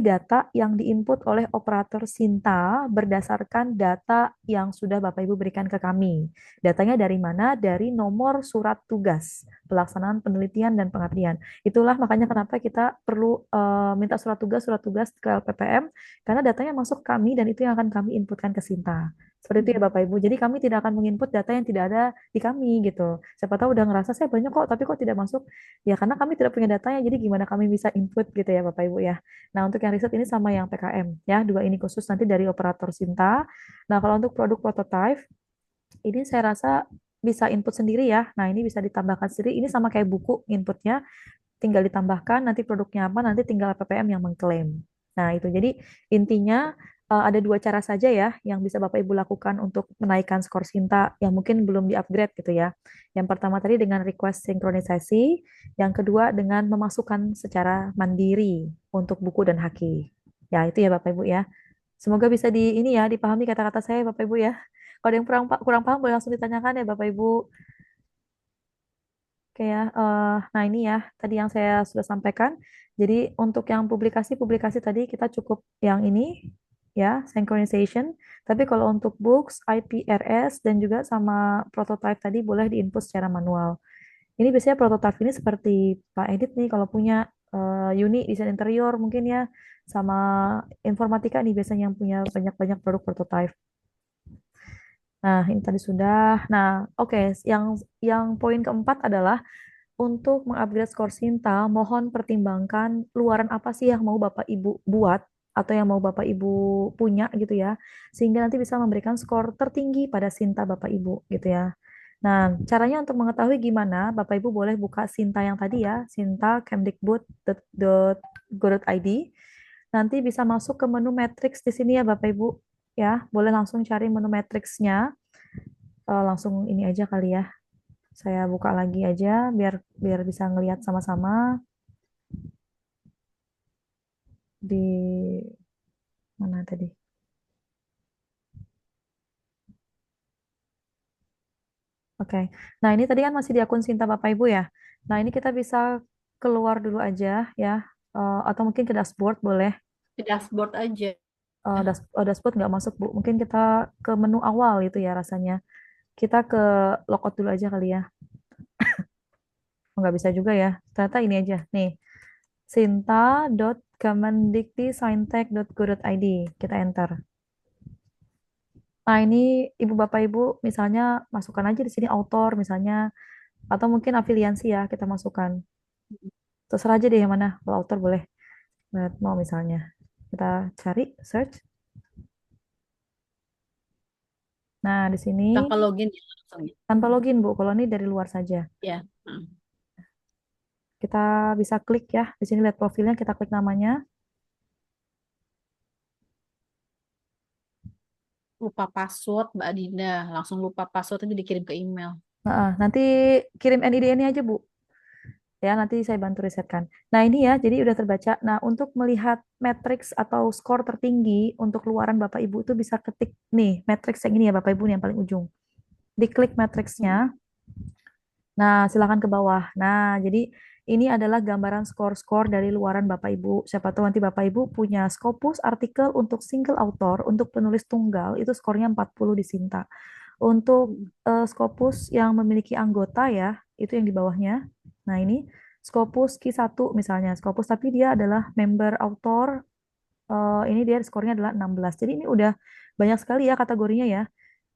Speaker 1: data yang diinput oleh operator Sinta berdasarkan data yang sudah Bapak Ibu berikan ke kami. Datanya dari mana? Dari nomor surat tugas pelaksanaan penelitian dan pengabdian. Itulah makanya kenapa kita perlu minta surat tugas ke LPPM karena datanya masuk ke kami dan itu yang akan kami inputkan ke Sinta. Seperti itu ya Bapak Ibu. Jadi kami tidak akan menginput data yang tidak ada di kami gitu. Siapa tahu udah ngerasa saya banyak kok, tapi kok tidak masuk. Ya karena kami tidak punya datanya, jadi gimana kami bisa input gitu ya Bapak Ibu ya. Nah untuk yang riset ini sama yang PKM ya, 2 ini khusus nanti dari operator Sinta. Nah kalau untuk produk prototype, ini saya rasa bisa input sendiri ya. Nah ini bisa ditambahkan sendiri. Ini sama kayak buku inputnya, tinggal ditambahkan nanti produknya apa nanti tinggal PPM yang mengklaim. Nah, itu jadi intinya ada 2 cara saja ya yang bisa Bapak Ibu lakukan untuk menaikkan skor Sinta yang mungkin belum di-upgrade gitu ya. Yang pertama tadi dengan request sinkronisasi, yang kedua dengan memasukkan secara mandiri untuk buku dan haki. Ya, itu ya Bapak Ibu ya. Semoga bisa di ini ya dipahami kata-kata saya Bapak Ibu ya. Kalau ada yang kurang paham boleh langsung ditanyakan ya Bapak Ibu. Oke ya, nah ini ya tadi yang saya sudah sampaikan. Jadi untuk yang publikasi-publikasi tadi kita cukup yang ini ya, synchronization. Tapi kalau untuk books, IPRS dan juga sama prototype tadi boleh diinput secara manual. Ini biasanya prototype ini seperti Pak Edit nih kalau punya Uni desain interior mungkin ya, sama informatika nih biasanya yang punya banyak-banyak produk prototype. Nah, ini tadi sudah. Nah, oke, yang poin keempat adalah untuk mengupgrade skor Sinta, mohon pertimbangkan luaran apa sih yang mau Bapak Ibu buat atau yang mau Bapak Ibu punya gitu ya, sehingga nanti bisa memberikan skor tertinggi pada Sinta Bapak Ibu gitu ya. Nah, caranya untuk mengetahui gimana, Bapak Ibu boleh buka Sinta yang tadi ya, Sinta Kemdikbud.go.id. Nanti bisa masuk ke menu matrix di sini ya Bapak Ibu ya, boleh langsung cari menu matriksnya. Langsung ini aja kali ya. Saya buka lagi aja biar biar bisa ngelihat sama-sama di mana tadi. Oke. Nah, ini tadi kan masih di akun Sinta Bapak Ibu ya. Nah, ini kita bisa keluar dulu aja ya. Atau mungkin ke dashboard boleh.
Speaker 2: Di dashboard aja.
Speaker 1: Dashboard nggak masuk, Bu. Mungkin kita ke menu awal itu ya rasanya. Kita ke logout dulu aja kali ya. Oh, nggak bisa juga ya. Ternyata ini aja. Nih, sinta.kemendikti.saintek.go.id. Kita enter. Nah, ini Ibu Bapak Ibu misalnya masukkan aja di sini autor misalnya atau mungkin afiliasi ya kita masukkan. Terserah aja deh yang mana. Kalau author boleh. Mau misalnya. Kita cari, search. Nah, di sini
Speaker 2: Tanpa login ya langsung ya.
Speaker 1: tanpa login, Bu. Kalau ini dari luar saja.
Speaker 2: Ya. Hmm.
Speaker 1: Kita bisa klik ya. Di sini lihat profilnya, kita klik namanya.
Speaker 2: Lupa password Mbak Dinda, langsung lupa password itu dikirim ke email.
Speaker 1: Nah, nanti kirim NID-nya aja, Bu. Ya, nanti saya bantu risetkan. Nah, ini ya, jadi udah terbaca. Nah, untuk melihat matriks atau skor tertinggi untuk luaran Bapak Ibu itu bisa ketik nih, matriks yang ini ya Bapak Ibu nih yang paling ujung. Diklik matriksnya.
Speaker 2: Hmm.
Speaker 1: Nah, silakan ke bawah. Nah, jadi ini adalah gambaran skor-skor dari luaran Bapak Ibu. Siapa tahu nanti Bapak Ibu punya Scopus artikel untuk single author, untuk penulis tunggal, itu skornya 40 di Sinta. Untuk
Speaker 2: Hmm.
Speaker 1: Scopus yang memiliki anggota ya, itu yang di bawahnya. Nah, ini Scopus Q1 misalnya. Scopus tapi dia adalah member author, ini dia skornya adalah 16. Jadi ini udah banyak sekali ya kategorinya ya.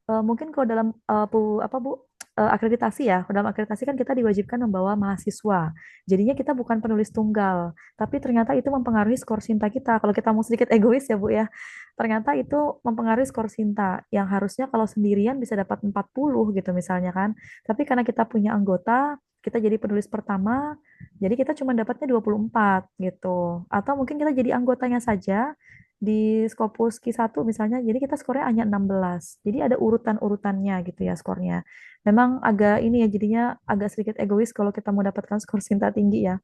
Speaker 1: Mungkin kalau dalam apa Bu akreditasi ya, dalam akreditasi kan kita diwajibkan membawa mahasiswa. Jadinya kita bukan penulis tunggal, tapi ternyata itu mempengaruhi skor Sinta kita. Kalau kita mau sedikit egois ya Bu ya, ternyata itu mempengaruhi skor Sinta yang harusnya kalau sendirian bisa dapat 40 gitu misalnya kan. Tapi karena kita punya anggota, kita jadi penulis pertama, jadi kita cuma dapatnya 24 gitu. Atau mungkin kita jadi anggotanya saja di Scopus Q1 misalnya, jadi kita skornya hanya 16. Jadi ada urutan-urutannya gitu ya skornya. Memang agak ini ya, jadinya agak sedikit egois kalau kita mau dapatkan skor Sinta tinggi ya.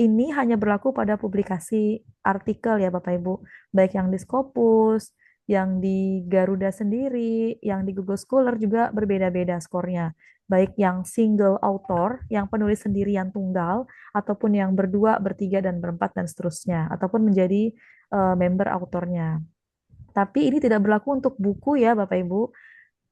Speaker 1: Ini hanya berlaku pada publikasi artikel ya Bapak Ibu, baik yang di Scopus, yang di Garuda sendiri, yang di Google Scholar juga berbeda-beda skornya. Baik yang single author, yang penulis sendirian tunggal, ataupun yang berdua, bertiga, dan berempat, dan seterusnya. Ataupun menjadi member autornya. Tapi ini tidak berlaku untuk buku ya Bapak Ibu.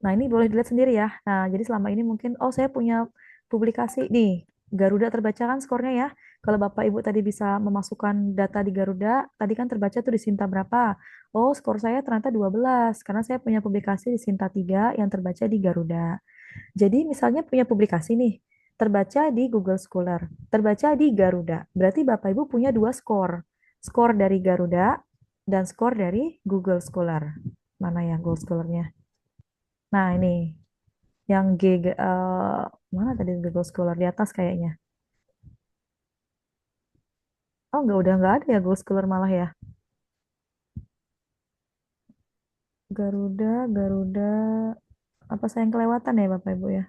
Speaker 1: Nah, ini boleh dilihat sendiri ya. Nah, jadi selama ini mungkin, oh saya punya publikasi nih, Garuda terbaca kan skornya ya. Kalau Bapak Ibu tadi bisa memasukkan data di Garuda, tadi kan terbaca tuh di Sinta berapa? Oh, skor saya ternyata 12, karena saya punya publikasi di Sinta 3 yang terbaca di Garuda. Jadi misalnya punya publikasi nih, terbaca di Google Scholar, terbaca di Garuda. Berarti Bapak Ibu punya dua skor. Skor dari Garuda dan skor dari Google Scholar. Mana ya Google Scholar-nya? Nah, ini yang mana tadi Google Scholar di atas kayaknya. Oh, udah nggak ada ya Google Scholar malah ya. Garuda, Garuda. Apa saya yang kelewatan ya Bapak Ibu ya?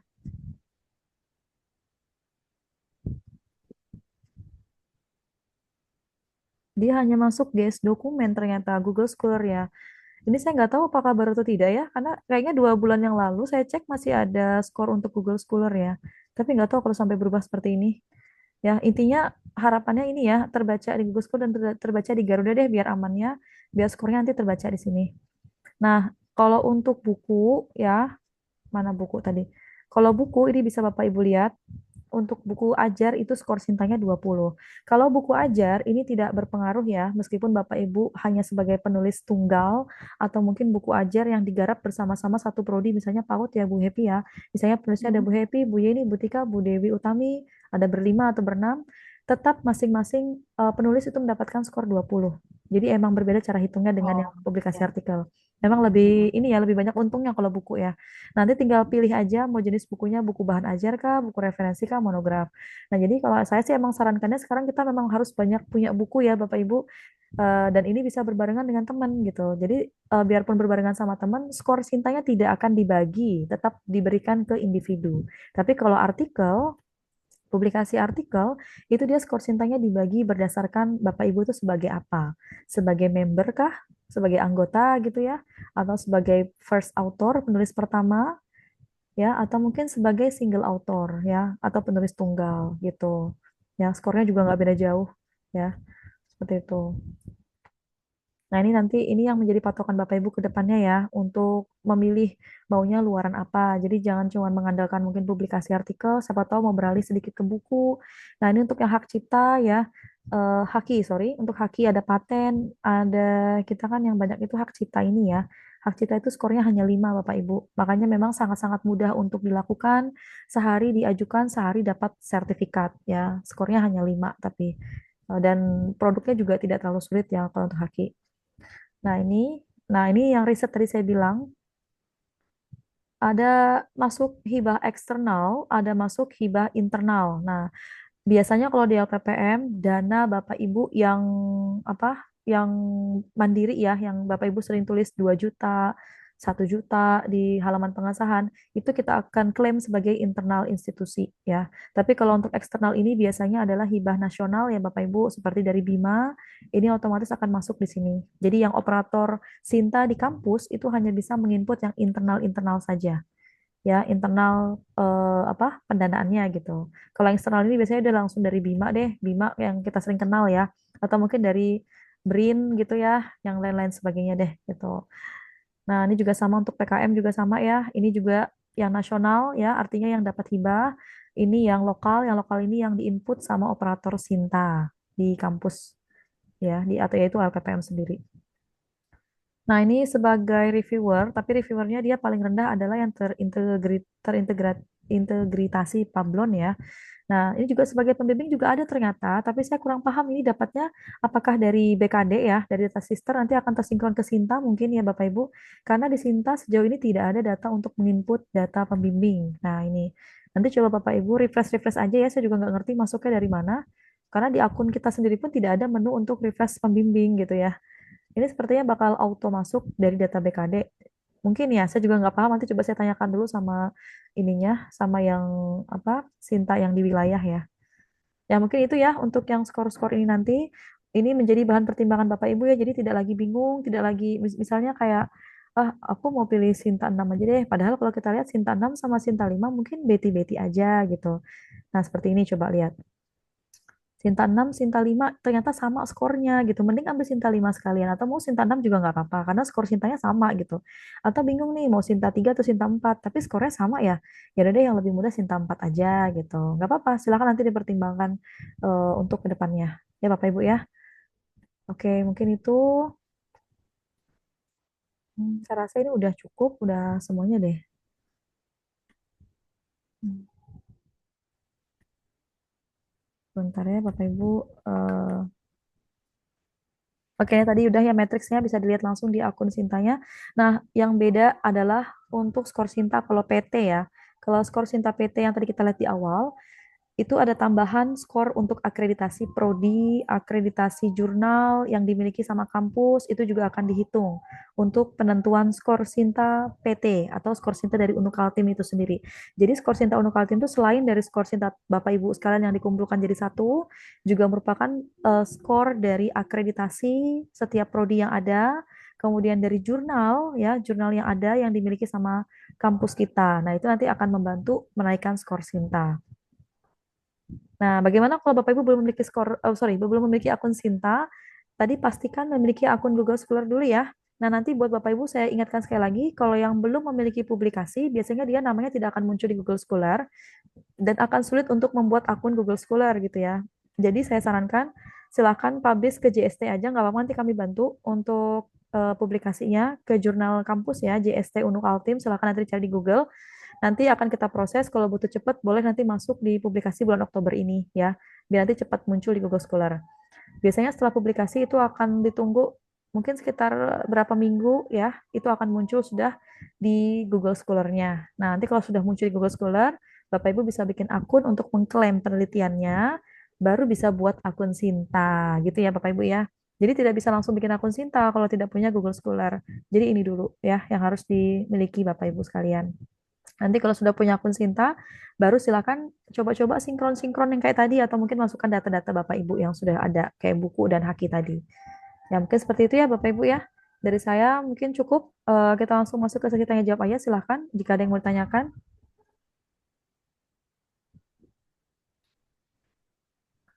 Speaker 1: Dia hanya masuk GS dokumen ternyata Google Scholar ya. Ini saya nggak tahu apakah baru atau tidak ya, karena kayaknya 2 bulan yang lalu saya cek masih ada skor untuk Google Scholar ya. Tapi nggak tahu kalau sampai berubah seperti ini. Ya, intinya harapannya ini ya, terbaca di Google Scholar dan terbaca di Garuda deh biar amannya, biar skornya nanti terbaca di sini. Nah, kalau untuk buku ya, mana buku tadi? Kalau buku ini bisa Bapak Ibu lihat, untuk buku ajar itu skor Sintanya 20. Kalau buku ajar ini tidak berpengaruh ya, meskipun Bapak Ibu hanya sebagai penulis tunggal atau mungkin buku ajar yang digarap bersama-sama satu prodi, misalnya PAUD ya Bu Happy ya. Misalnya penulisnya ada Bu Happy, Bu Yeni, Bu Tika, Bu Dewi Utami, ada berlima atau berenam, tetap masing-masing penulis itu mendapatkan skor 20. Jadi emang berbeda cara hitungnya dengan yang
Speaker 2: Oh,
Speaker 1: publikasi
Speaker 2: ya.
Speaker 1: artikel. Memang lebih ini ya lebih banyak untungnya kalau buku ya. Nanti tinggal pilih aja mau jenis bukunya buku bahan ajar kah, buku referensi kah, monograf. Nah, jadi kalau saya sih emang sarankannya sekarang kita memang harus banyak punya buku ya Bapak Ibu. Dan ini bisa berbarengan dengan teman gitu. Jadi biarpun berbarengan sama teman, skor Sintanya tidak akan dibagi, tetap diberikan ke individu. Tapi kalau artikel, publikasi artikel, itu dia skor Sintanya dibagi berdasarkan Bapak Ibu itu sebagai apa? Sebagai member kah? Sebagai anggota gitu ya? Atau sebagai first author, penulis pertama, ya, atau mungkin sebagai single author ya, atau penulis tunggal gitu. Ya, skornya juga nggak beda jauh ya, seperti itu. Nah, ini nanti ini yang menjadi patokan Bapak Ibu ke depannya ya untuk memilih maunya luaran apa. Jadi jangan cuma mengandalkan mungkin publikasi artikel, siapa tahu mau beralih sedikit ke buku. Nah, ini untuk yang hak cipta ya. Haki, sorry, untuk Haki ada paten, ada kita kan yang banyak itu hak cipta ini ya. Hak cipta itu skornya hanya 5 Bapak Ibu. Makanya memang sangat-sangat mudah untuk dilakukan. Sehari diajukan, sehari dapat sertifikat ya. Skornya hanya 5 tapi dan produknya juga tidak terlalu sulit ya kalau untuk Haki. Nah, ini yang riset tadi saya bilang ada masuk hibah eksternal, ada masuk hibah internal. Nah, biasanya kalau di LPPM, dana Bapak Ibu yang apa? Yang mandiri ya, yang Bapak Ibu sering tulis 2 juta, 1 juta di halaman pengesahan, itu kita akan klaim sebagai internal institusi ya. Tapi kalau untuk eksternal ini biasanya adalah hibah nasional ya Bapak Ibu, seperti dari Bima, ini otomatis akan masuk di sini. Jadi yang operator Sinta di kampus itu hanya bisa menginput yang internal-internal saja ya internal apa pendanaannya gitu. Kalau yang eksternal ini biasanya udah langsung dari Bima deh, Bima yang kita sering kenal ya, atau mungkin dari BRIN gitu ya, yang lain-lain sebagainya deh gitu. Nah ini juga sama untuk PKM juga sama ya, ini juga yang nasional ya, artinya yang dapat hibah, ini yang lokal ini yang diinput sama operator Sinta di kampus ya, di atau yaitu LPPM sendiri. Nah, ini sebagai reviewer, tapi reviewernya dia paling rendah adalah yang terintegritasi Pablon ya. Nah, ini juga sebagai pembimbing juga ada ternyata, tapi saya kurang paham ini dapatnya apakah dari BKD ya, dari data sister nanti akan tersinkron ke Sinta mungkin ya Bapak Ibu, karena di Sinta sejauh ini tidak ada data untuk menginput data pembimbing. Nah, ini nanti coba Bapak Ibu refresh-refresh aja ya, saya juga nggak ngerti masuknya dari mana, karena di akun kita sendiri pun tidak ada menu untuk refresh pembimbing gitu ya. Ini sepertinya bakal auto masuk dari data BKD. Mungkin ya, saya juga nggak paham. Nanti coba saya tanyakan dulu sama ininya, sama yang apa Sinta yang di wilayah ya. Ya mungkin itu ya untuk yang skor-skor ini nanti. Ini menjadi bahan pertimbangan Bapak Ibu ya. Jadi tidak lagi bingung, tidak lagi misalnya kayak aku mau pilih Sinta 6 aja deh. Padahal kalau kita lihat Sinta 6 sama Sinta 5 mungkin beti-beti aja gitu. Nah, seperti ini coba lihat. Sinta 6, Sinta 5 ternyata sama skornya gitu. Mending ambil Sinta 5 sekalian. Atau mau Sinta 6 juga nggak apa-apa. Karena skor Sintanya sama gitu. Atau bingung nih mau Sinta 3 atau Sinta 4. Tapi skornya sama ya. Ya udah deh yang lebih mudah Sinta 4 aja gitu. Nggak apa-apa. Silakan nanti dipertimbangkan untuk kedepannya. Ya Bapak Ibu ya. Oke mungkin itu. Saya rasa ini udah cukup. Udah semuanya deh. Hmm, Bentar ya Bapak Ibu. Eh, Oke, tadi udah ya matriksnya bisa dilihat langsung di akun Sintanya. Nah, yang beda adalah untuk skor Sinta kalau PT ya. Kalau skor Sinta PT yang tadi kita lihat di awal, itu ada tambahan skor untuk akreditasi prodi, akreditasi jurnal yang dimiliki sama kampus, itu juga akan dihitung untuk penentuan skor Sinta PT atau skor Sinta dari Unukaltim itu sendiri. Jadi skor Sinta Unukaltim itu selain dari skor Sinta Bapak Ibu sekalian yang dikumpulkan jadi satu, juga merupakan skor dari akreditasi setiap prodi yang ada, kemudian dari jurnal ya, jurnal yang ada yang dimiliki sama kampus kita. Nah, itu nanti akan membantu menaikkan skor Sinta. Nah, bagaimana kalau Bapak Ibu belum memiliki belum memiliki akun Sinta? Tadi pastikan memiliki akun Google Scholar dulu ya. Nah, nanti buat Bapak Ibu saya ingatkan sekali lagi, kalau yang belum memiliki publikasi, biasanya dia namanya tidak akan muncul di Google Scholar dan akan sulit untuk membuat akun Google Scholar gitu ya. Jadi saya sarankan silakan publish ke JST aja, nggak apa-apa nanti kami bantu untuk publikasinya ke jurnal kampus ya, JST Unuk Altim, silakan nanti cari di Google. Nanti akan kita proses, kalau butuh cepat boleh nanti masuk di publikasi bulan Oktober ini ya, biar nanti cepat muncul di Google Scholar. Biasanya setelah publikasi itu akan ditunggu mungkin sekitar berapa minggu ya, itu akan muncul sudah di Google Scholar-nya. Nah, nanti kalau sudah muncul di Google Scholar, Bapak Ibu bisa bikin akun untuk mengklaim penelitiannya, baru bisa buat akun Sinta gitu ya Bapak Ibu ya. Jadi tidak bisa langsung bikin akun Sinta kalau tidak punya Google Scholar. Jadi ini dulu ya yang harus dimiliki Bapak Ibu sekalian. Nanti kalau sudah punya akun Sinta, baru silakan coba-coba sinkron-sinkron yang kayak tadi atau mungkin masukkan data-data Bapak Ibu yang sudah ada kayak buku dan haki tadi. Ya mungkin seperti itu ya Bapak Ibu ya. Dari saya mungkin cukup. Kita langsung masuk ke sesi tanya jawab aja silakan jika ada yang mau ditanyakan.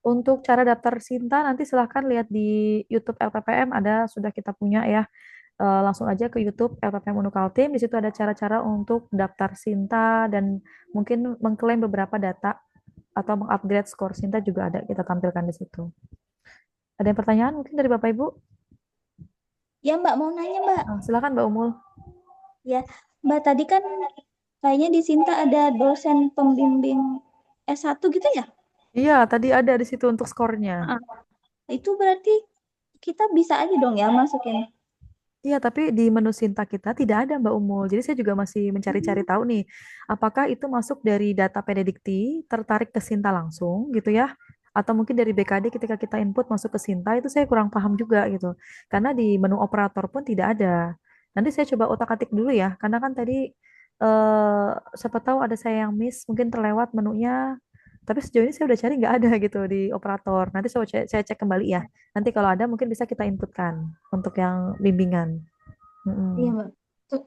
Speaker 1: Untuk cara daftar Sinta nanti silahkan lihat di YouTube LPPM ada sudah kita punya ya. Langsung aja ke YouTube LPPM Unukaltim. Di situ ada cara-cara untuk daftar Sinta dan mungkin mengklaim beberapa data atau mengupgrade skor Sinta juga ada kita tampilkan di situ. Ada yang pertanyaan mungkin dari Bapak Ibu?
Speaker 4: Ya Mbak, mau nanya Mbak.
Speaker 1: Silakan Mbak Umul.
Speaker 4: Ya, Mbak tadi kan kayaknya di Sinta ada dosen pembimbing S1 gitu ya?
Speaker 1: Iya, tadi ada di situ untuk skornya.
Speaker 4: Ah, itu berarti kita bisa aja dong ya masukin.
Speaker 1: Iya, tapi di menu Sinta kita tidak ada Mbak Umul. Jadi saya juga masih mencari-cari tahu nih, apakah itu masuk dari data Pededikti, tertarik ke Sinta langsung gitu ya? Atau mungkin dari BKD ketika kita input masuk ke Sinta, itu saya kurang paham juga gitu. Karena di menu operator pun tidak ada. Nanti saya coba otak-atik dulu ya, karena kan tadi eh siapa tahu ada saya yang miss, mungkin terlewat menunya. Tapi sejauh ini saya udah cari nggak ada gitu di operator. Nanti saya cek kembali ya. Nanti kalau ada mungkin bisa kita inputkan untuk yang bimbingan.
Speaker 4: Iya
Speaker 1: Mm-mm.
Speaker 4: Mbak.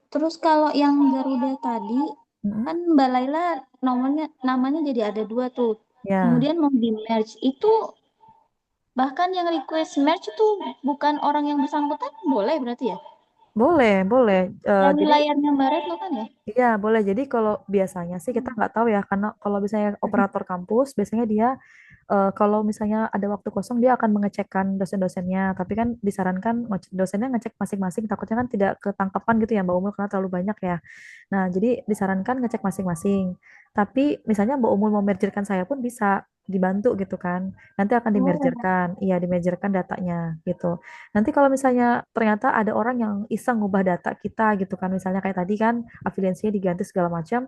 Speaker 4: Terus kalau yang Garuda tadi
Speaker 1: Mm-mm.
Speaker 4: kan Mbak Laila namanya jadi ada dua tuh.
Speaker 1: Ya,
Speaker 4: Kemudian mau di merge itu bahkan yang request merge itu bukan orang yang bersangkutan boleh berarti ya?
Speaker 1: boleh, boleh.
Speaker 4: Yang
Speaker 1: Jadi
Speaker 4: layarnya Mbak Retno kan ya?
Speaker 1: iya, boleh. Jadi kalau biasanya sih kita nggak tahu ya, karena kalau misalnya operator kampus, biasanya dia kalau misalnya ada waktu kosong dia akan mengecekkan dosen-dosennya. Tapi kan disarankan dosennya ngecek masing-masing, takutnya kan tidak ketangkepan gitu ya Mbak Umul karena terlalu banyak ya. Nah, jadi disarankan ngecek masing-masing. Tapi misalnya Mbak Umul mau mergerkan saya pun bisa dibantu gitu kan. Nanti akan
Speaker 4: Oh,
Speaker 1: dimergerkan, iya dimergerkan datanya gitu. Nanti kalau misalnya ternyata ada orang yang iseng ngubah data kita gitu kan, misalnya kayak tadi kan afiliasinya diganti segala macam.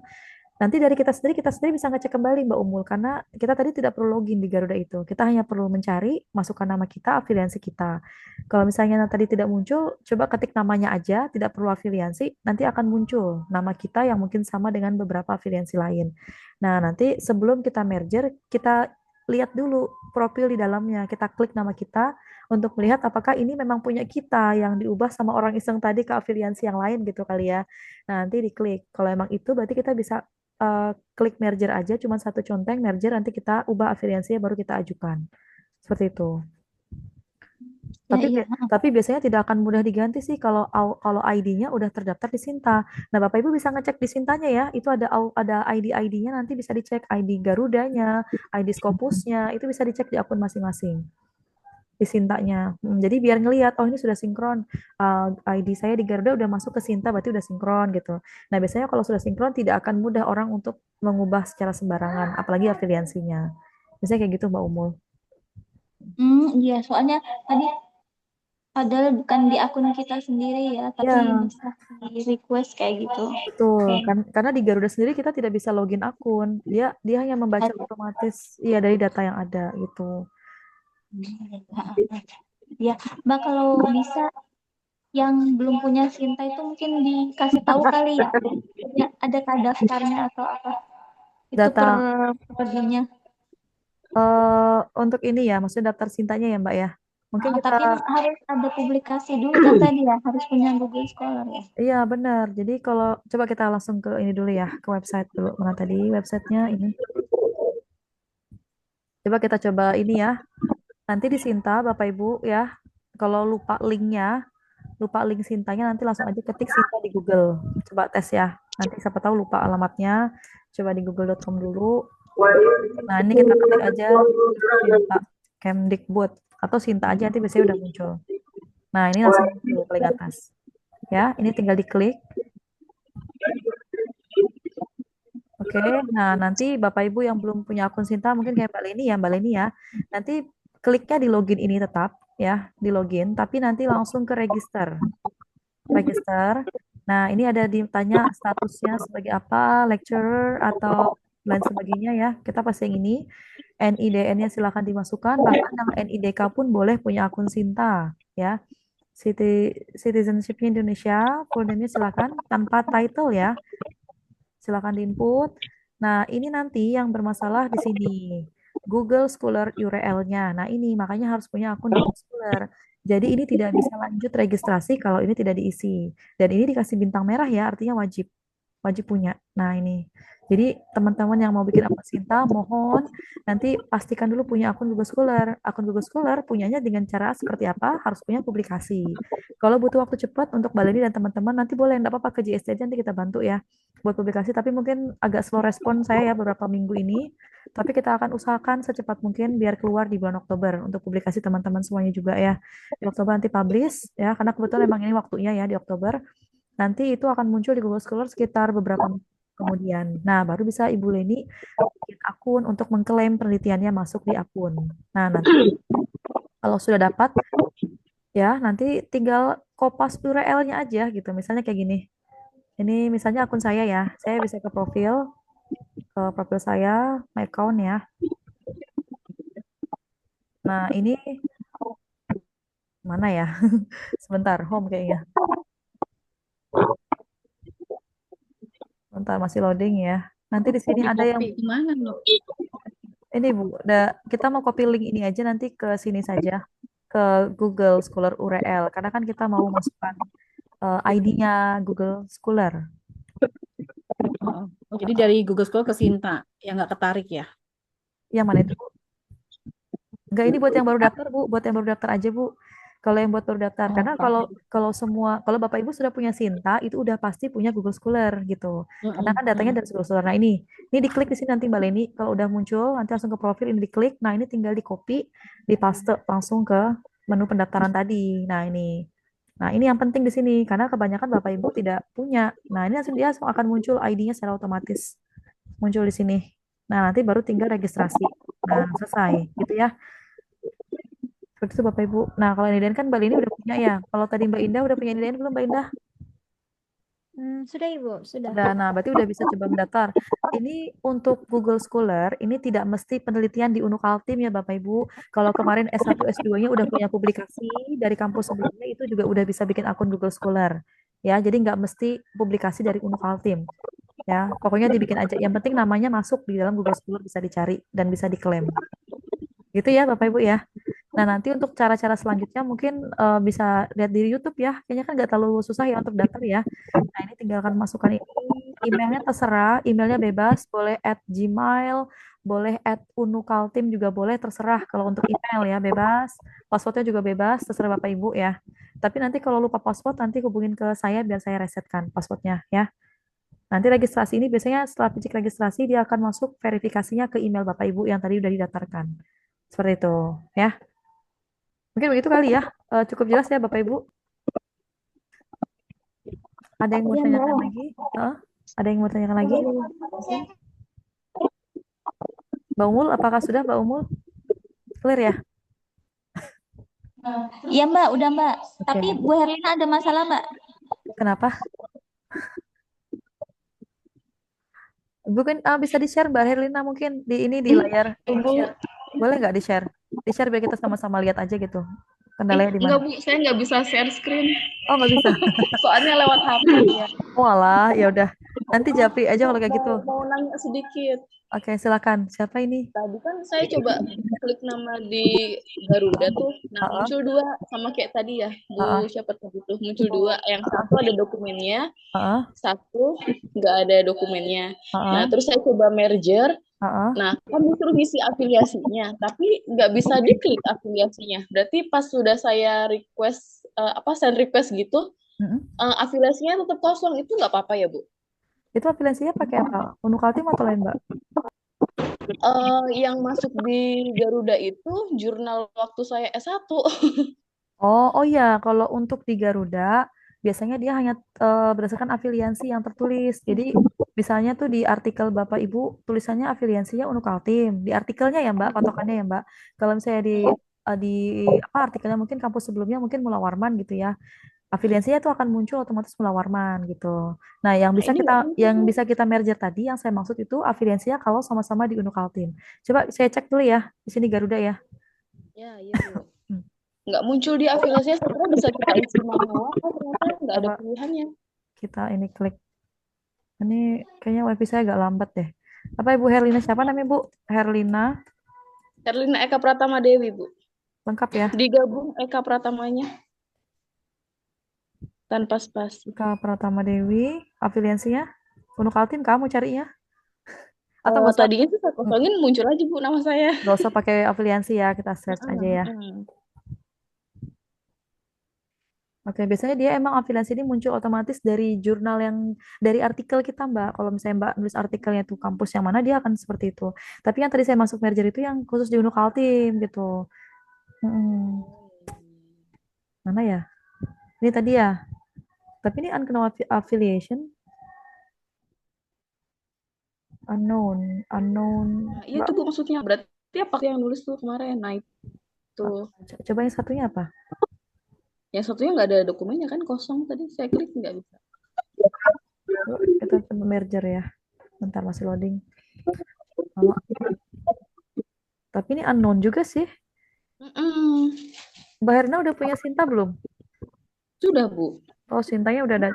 Speaker 1: Nanti dari kita sendiri bisa ngecek kembali Mbak Umul karena kita tadi tidak perlu login di Garuda itu. Kita hanya perlu mencari, masukkan nama kita, afiliasi kita. Kalau misalnya tadi tidak muncul, coba ketik namanya aja, tidak perlu afiliasi, nanti akan muncul nama kita yang mungkin sama dengan beberapa afiliasi lain. Nah, nanti sebelum kita merger, kita lihat dulu profil di dalamnya. Kita klik nama kita untuk melihat apakah ini memang punya kita yang diubah sama orang iseng tadi ke afiliasi yang lain gitu kali ya. Nah, nanti diklik. Kalau emang itu berarti kita bisa klik merger aja, cuma satu conteng merger, nanti kita ubah afiliasinya baru kita ajukan. Seperti itu.
Speaker 4: ya
Speaker 1: Tapi
Speaker 4: iya.
Speaker 1: tapi biasanya tidak akan mudah diganti sih kalau kalau ID-nya udah terdaftar di Sinta. Nah, Bapak Ibu bisa ngecek di Sintanya ya. Itu ada ID-ID-nya nanti bisa dicek ID Garudanya, ID Scopusnya, itu bisa dicek di akun masing-masing di Sintanya. Jadi biar ngelihat oh ini sudah sinkron. ID saya di Garuda udah masuk ke Sinta berarti udah sinkron gitu. Nah, biasanya kalau sudah sinkron tidak akan mudah orang untuk mengubah secara sembarangan, apalagi afiliasinya. Biasanya kayak gitu Mbak Umul.
Speaker 4: Iya, soalnya tadi padahal bukan di akun kita sendiri ya, tapi
Speaker 1: Ya,
Speaker 4: bisa di request kayak gitu.
Speaker 1: betul.
Speaker 4: Oke.
Speaker 1: Karena di Garuda sendiri kita tidak bisa login akun. Dia dia hanya membaca
Speaker 4: Ada.
Speaker 1: otomatis iya dari data yang ada gitu.
Speaker 4: Ya, Mbak kalau bisa yang belum punya Sinta itu mungkin dikasih tahu kali ya. Ya, ada daftarnya atau apa? Itu per
Speaker 1: Data
Speaker 4: prodinya.
Speaker 1: untuk ini ya, maksudnya daftar Sintanya ya Mbak ya. Mungkin
Speaker 4: Nah,
Speaker 1: kita
Speaker 4: tapi harus ada publikasi dulu kan tadi ya, harus punya Google Scholar ya.
Speaker 1: iya benar. Jadi kalau coba kita langsung ke ini dulu ya, ke website dulu. Mana tadi websitenya ini? Coba kita coba ini ya. Nanti di Sinta Bapak Ibu ya. Kalau lupa link Sintanya nanti langsung aja ketik Sinta di Google. Coba tes ya. Nanti siapa tahu lupa alamatnya. Coba di google.com dulu. Nah, ini kita ketik aja Sinta Kemdikbud atau Sinta aja nanti biasanya udah muncul. Nah, ini langsung muncul paling atas. Ya, ini tinggal diklik. Oke, nah nanti Bapak Ibu yang belum punya akun Sinta mungkin kayak Mbak Leni ya. Nanti kliknya di login ini tetap ya, di login, tapi nanti langsung ke register. Register. Nah, ini ada ditanya statusnya sebagai apa, lecturer atau lain sebagainya ya. Kita pasti yang ini. NIDN-nya silakan dimasukkan, bahkan yang NIDK pun boleh punya akun Sinta ya. Citizenship Indonesia, full name-nya silakan tanpa title ya. Silakan diinput. Nah, ini nanti yang bermasalah di sini. Google Scholar URL-nya. Nah, ini makanya harus punya akun Google Scholar. Jadi ini tidak bisa lanjut registrasi kalau ini tidak diisi. Dan ini dikasih bintang merah ya, artinya wajib. wajib punya. Nah, ini. Jadi, teman-teman yang mau bikin akun Sinta, mohon nanti pastikan dulu punya akun Google Scholar. Akun Google Scholar punyanya dengan cara seperti apa? Harus punya publikasi. Kalau butuh waktu cepat untuk Mbak Leni dan teman-teman, nanti boleh, enggak apa-apa ke JST aja nanti kita bantu ya buat publikasi. Tapi mungkin agak slow respon saya ya beberapa minggu ini. Tapi kita akan usahakan secepat mungkin biar keluar di bulan Oktober untuk publikasi teman-teman semuanya juga ya. Di Oktober nanti publish ya, karena kebetulan memang ini waktunya ya di Oktober. Nanti itu akan muncul di Google Scholar sekitar beberapa minggu kemudian. Nah, baru bisa Ibu Leni bikin akun untuk mengklaim penelitiannya masuk di akun. Nah, nanti kalau sudah dapat ya, nanti tinggal kopas URL-nya aja gitu. Misalnya kayak gini. Ini misalnya akun saya ya. Saya bisa ke profil saya, my account ya. Nah, ini mana ya? Sebentar, home kayaknya. Sebentar, masih loading ya. Nanti di sini
Speaker 2: Di
Speaker 1: ada yang
Speaker 2: copy kemana no?
Speaker 1: ini Bu, kita mau copy link ini aja nanti ke sini saja ke Google Scholar URL karena kan kita mau masukkan ID-nya Google Scholar.
Speaker 2: Oh, jadi dari Google Scholar ke Sinta, yang nggak ketarik ya?
Speaker 1: Yang mana itu, Bu? Enggak, ini buat yang baru daftar, Bu. Buat yang baru daftar aja, Bu. Kalau yang buat baru daftar,
Speaker 2: Oh,
Speaker 1: karena kalau Bapak Ibu sudah punya Sinta, itu udah pasti punya Google Scholar gitu. Karena kan datanya dari Google Scholar. Nah, ini diklik di sini nanti Mbak Leni. Kalau udah muncul, nanti langsung ke profil ini diklik. Nah, ini tinggal di copy, dipaste langsung ke menu pendaftaran tadi. Nah, ini. Nah, ini yang penting di sini karena kebanyakan Bapak Ibu tidak punya. Nah, ini langsung dia langsung akan muncul ID-nya secara otomatis. Muncul di sini. Nah, nanti baru tinggal registrasi. Nah, selesai gitu ya. Seperti itu Bapak Ibu. Nah, kalau nilaian kan Mbak Lini udah punya ya. Kalau tadi Mbak Indah udah punya nilaian belum Mbak Indah?
Speaker 4: Sudah Ibu, sudah.
Speaker 1: Udah. Nah, berarti udah bisa coba mendaftar. Ini untuk Google Scholar, ini tidak mesti penelitian di Unukaltim ya Bapak Ibu. Kalau kemarin S1, S2-nya udah punya publikasi dari kampus sebelumnya, itu juga udah bisa bikin akun Google Scholar. Ya, jadi nggak mesti publikasi dari Unukaltim. Ya, pokoknya dibikin aja. Yang penting namanya masuk di dalam Google Scholar bisa dicari dan bisa diklaim. Gitu ya Bapak Ibu ya. Nah, nanti untuk cara-cara selanjutnya mungkin bisa lihat di YouTube ya. Kayaknya kan nggak terlalu susah ya untuk daftar ya. Nah, ini tinggalkan masukkan ini. Emailnya terserah, emailnya bebas, boleh @gmail, boleh @unukaltim juga boleh, terserah. Kalau untuk email ya bebas, passwordnya juga bebas, terserah Bapak Ibu ya. Tapi nanti kalau lupa password, nanti hubungin ke saya biar saya resetkan passwordnya ya. Nanti registrasi ini biasanya setelah cek registrasi, dia akan masuk verifikasinya ke email Bapak Ibu yang tadi udah didaftarkan. Seperti itu ya. Mungkin begitu kali ya. Cukup jelas ya Bapak Ibu. Ada yang mau
Speaker 4: Iya,
Speaker 1: tanyakan
Speaker 4: Mbak.
Speaker 1: lagi? Ada yang mau tanyakan lagi? Mbak Umul, apakah sudah Mbak Umul? Clear ya?
Speaker 4: Iya, Mbak, udah, Mbak.
Speaker 1: Oke.
Speaker 4: Tapi Bu Herlina ada masalah, Mbak.
Speaker 1: Kenapa? Bukan bisa di-share Mbak Herlina mungkin di ini di layar. Boleh nggak di-share? Di-share biar kita sama-sama lihat aja gitu. Kendalanya di mana?
Speaker 5: Enggak Bu, saya nggak bisa share screen.
Speaker 1: Oh, nggak bisa.
Speaker 5: Soalnya lewat HP ya.
Speaker 1: Oh alah, ya udah. Nanti japri aja kalau kayak gitu.
Speaker 5: Mau nanya sedikit.
Speaker 1: Oke, silakan. Siapa ini?
Speaker 5: Tadi kan saya coba klik nama di Garuda tuh. Nah, muncul dua sama kayak tadi ya. Bu siapa tadi tuh muncul dua. Yang satu ada dokumennya, satu nggak ada dokumennya. Nah, terus saya coba merger. Nah, kan disuruh ngisi afiliasinya, tapi nggak bisa diklik afiliasinya. Berarti pas sudah saya request send request gitu, afiliasinya tetap kosong. Itu nggak apa-apa ya, Bu?
Speaker 1: Itu afiliasinya pakai apa? Unukaltim atau lain, Mbak?
Speaker 5: Yang masuk di Garuda itu jurnal waktu saya S1.
Speaker 1: Oh ya, kalau untuk di Garuda biasanya dia hanya berdasarkan afiliasi yang tertulis. Jadi misalnya tuh di artikel Bapak Ibu tulisannya afiliasinya Unukaltim. Di artikelnya ya Mbak, patokannya ya Mbak. Kalau misalnya di apa artikelnya mungkin kampus sebelumnya mungkin Mula Warman gitu ya. Afiliasinya itu akan muncul otomatis Mula Warman gitu. Nah, yang bisa kita merger tadi yang saya maksud itu afiliasinya kalau sama-sama di Unukaltim. Coba saya cek dulu ya di sini Garuda ya.
Speaker 5: Ya, iya Bu. Nggak muncul di afiliasinya, sebenarnya bisa kita isi manual, ternyata nggak ada pilihannya.
Speaker 1: Kita ini klik. Ini kayaknya wifi saya agak lambat deh. Apa Ibu Herlina siapa namanya Bu? Herlina
Speaker 5: Eka Pratama Dewi Bu.
Speaker 1: lengkap ya?
Speaker 5: Digabung Eka Pratamanya tanpa spasi.
Speaker 1: Eka Pratama Dewi, afiliasinya Unuk Kaltim kamu carinya? Atau nggak usah,
Speaker 5: Tadinya tuh saya kosongin muncul aja Bu nama saya.
Speaker 1: nggak usah pakai afiliasi ya, kita search aja ya. Oke, biasanya dia emang afiliasi ini muncul otomatis dari jurnal yang, dari artikel kita Mbak. Kalau misalnya Mbak nulis artikelnya tuh kampus yang mana, dia akan seperti itu. Tapi yang tadi saya masuk merger itu yang khusus di Unuk Kaltim gitu. Mm-mm. Mana ya? Ini tadi ya. Tapi ini unknown affiliation, unknown.
Speaker 5: Nah, iya
Speaker 1: Mbak,
Speaker 5: itu Bu maksudnya. Berarti apa yang nulis tuh kemarin? Nah itu.
Speaker 1: coba yang satunya apa?
Speaker 5: Yang satunya nggak ada dokumennya kan, kosong tadi saya klik nggak bisa.
Speaker 1: Yuk, kita coba merger ya. Bentar masih loading. Lama. Tapi ini unknown juga sih.
Speaker 5: Mm-mm.
Speaker 1: Mbak Herna udah punya Sinta belum?
Speaker 5: Sudah Bu.
Speaker 1: Oh, Sintanya udah ada.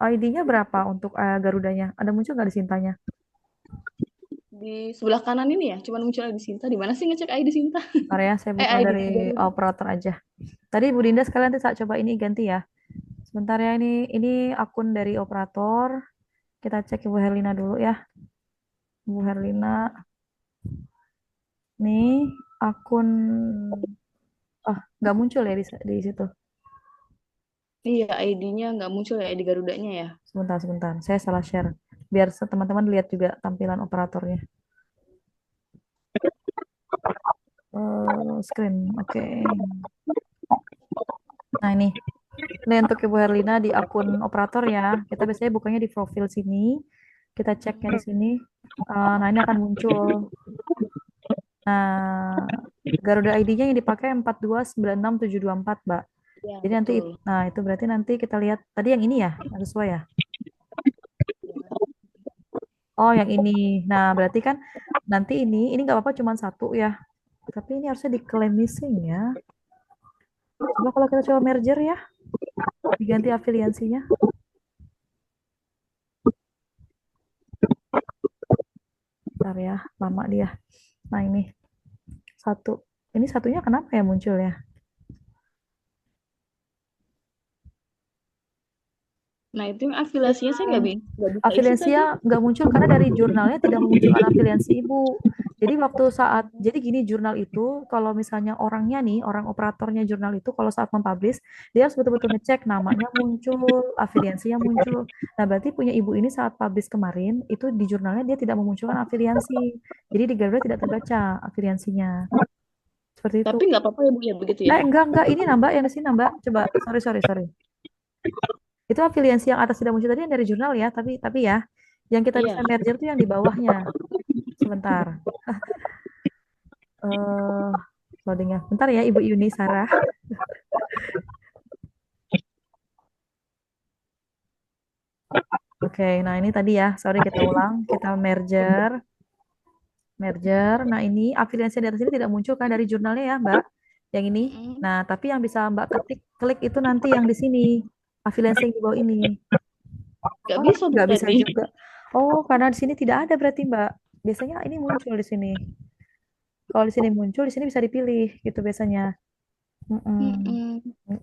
Speaker 1: ID-nya berapa untuk Garudanya? Ada muncul nggak di Sintanya?
Speaker 5: Di sebelah kanan ini ya, cuman muncul ID Sinta. Di mana sih ngecek ID Sinta?
Speaker 1: Bentar ya, saya buka
Speaker 5: ID
Speaker 1: dari
Speaker 5: Garuda.
Speaker 1: operator aja. Tadi Bu Dinda sekalian nanti saya coba ini ganti ya. Sebentar ya, ini akun dari operator. Kita cek Ibu Herlina dulu ya. Bu Herlina. Nih akun, nggak muncul ya di situ.
Speaker 5: Iya, ID-nya nggak muncul ya, ID Garudanya ya.
Speaker 1: Sebentar. Saya salah share. Biar teman-teman lihat juga tampilan operatornya. Screen, oke. Nah ini untuk Ibu Herlina di akun operator ya. Kita biasanya bukanya di profil sini. Kita ceknya di sini. Nah ini akan muncul. Nah, Garuda ID-nya yang dipakai 4296724, Mbak.
Speaker 5: Ya,
Speaker 1: Jadi nanti,
Speaker 5: betul.
Speaker 1: nah itu berarti nanti kita lihat tadi yang ini ya, yang sesuai ya. Oh, yang ini. Nah, berarti kan nanti ini nggak apa-apa cuma satu ya. Tapi ini harusnya diklaim missing ya. Coba kalau kita coba merger ya, diganti afiliasinya. Bentar ya, lama dia. Nah, ini satu. Ini satunya kenapa ya muncul ya?
Speaker 5: Nah, itu yang afiliasinya saya nggak bisa isi tadi.
Speaker 1: Afiliasinya nggak muncul karena dari jurnalnya tidak memunculkan afiliasi Ibu. Jadi jadi gini, jurnal itu kalau misalnya orangnya nih, orang operatornya jurnal itu kalau saat mempublish, dia harus betul-betul ngecek namanya muncul, afiliasinya muncul. Nah, berarti punya Ibu ini saat publish kemarin, itu di jurnalnya dia tidak memunculkan afiliasi. Jadi di Garuda tidak terbaca afiliasinya. Seperti itu.
Speaker 5: Tapi nggak apa-apa ya Bu ya, begitu ya?
Speaker 1: Enggak. Ini nambah, yang di sini nambah. Coba, sorry. Itu afiliasi yang atas tidak muncul tadi yang dari jurnal ya, tapi ya, yang kita bisa
Speaker 5: Iya.
Speaker 1: merger itu yang di bawahnya. Sebentar. Loadingnya. Bentar ya, Ibu Yuni Sarah. Oke, nah ini tadi ya, sorry kita ulang, kita merger. Nah ini afiliasi di atas ini tidak muncul kan dari jurnalnya ya, Mbak? Yang ini. Nah, tapi yang bisa Mbak klik itu nanti yang di sini, afiliasi yang di bawah ini.
Speaker 5: Nggak bisa Bu
Speaker 1: Nggak bisa
Speaker 5: tadi.
Speaker 1: juga. Oh, karena di sini tidak ada berarti Mbak. Biasanya ini muncul di sini. Kalau di sini muncul, di sini bisa dipilih gitu biasanya.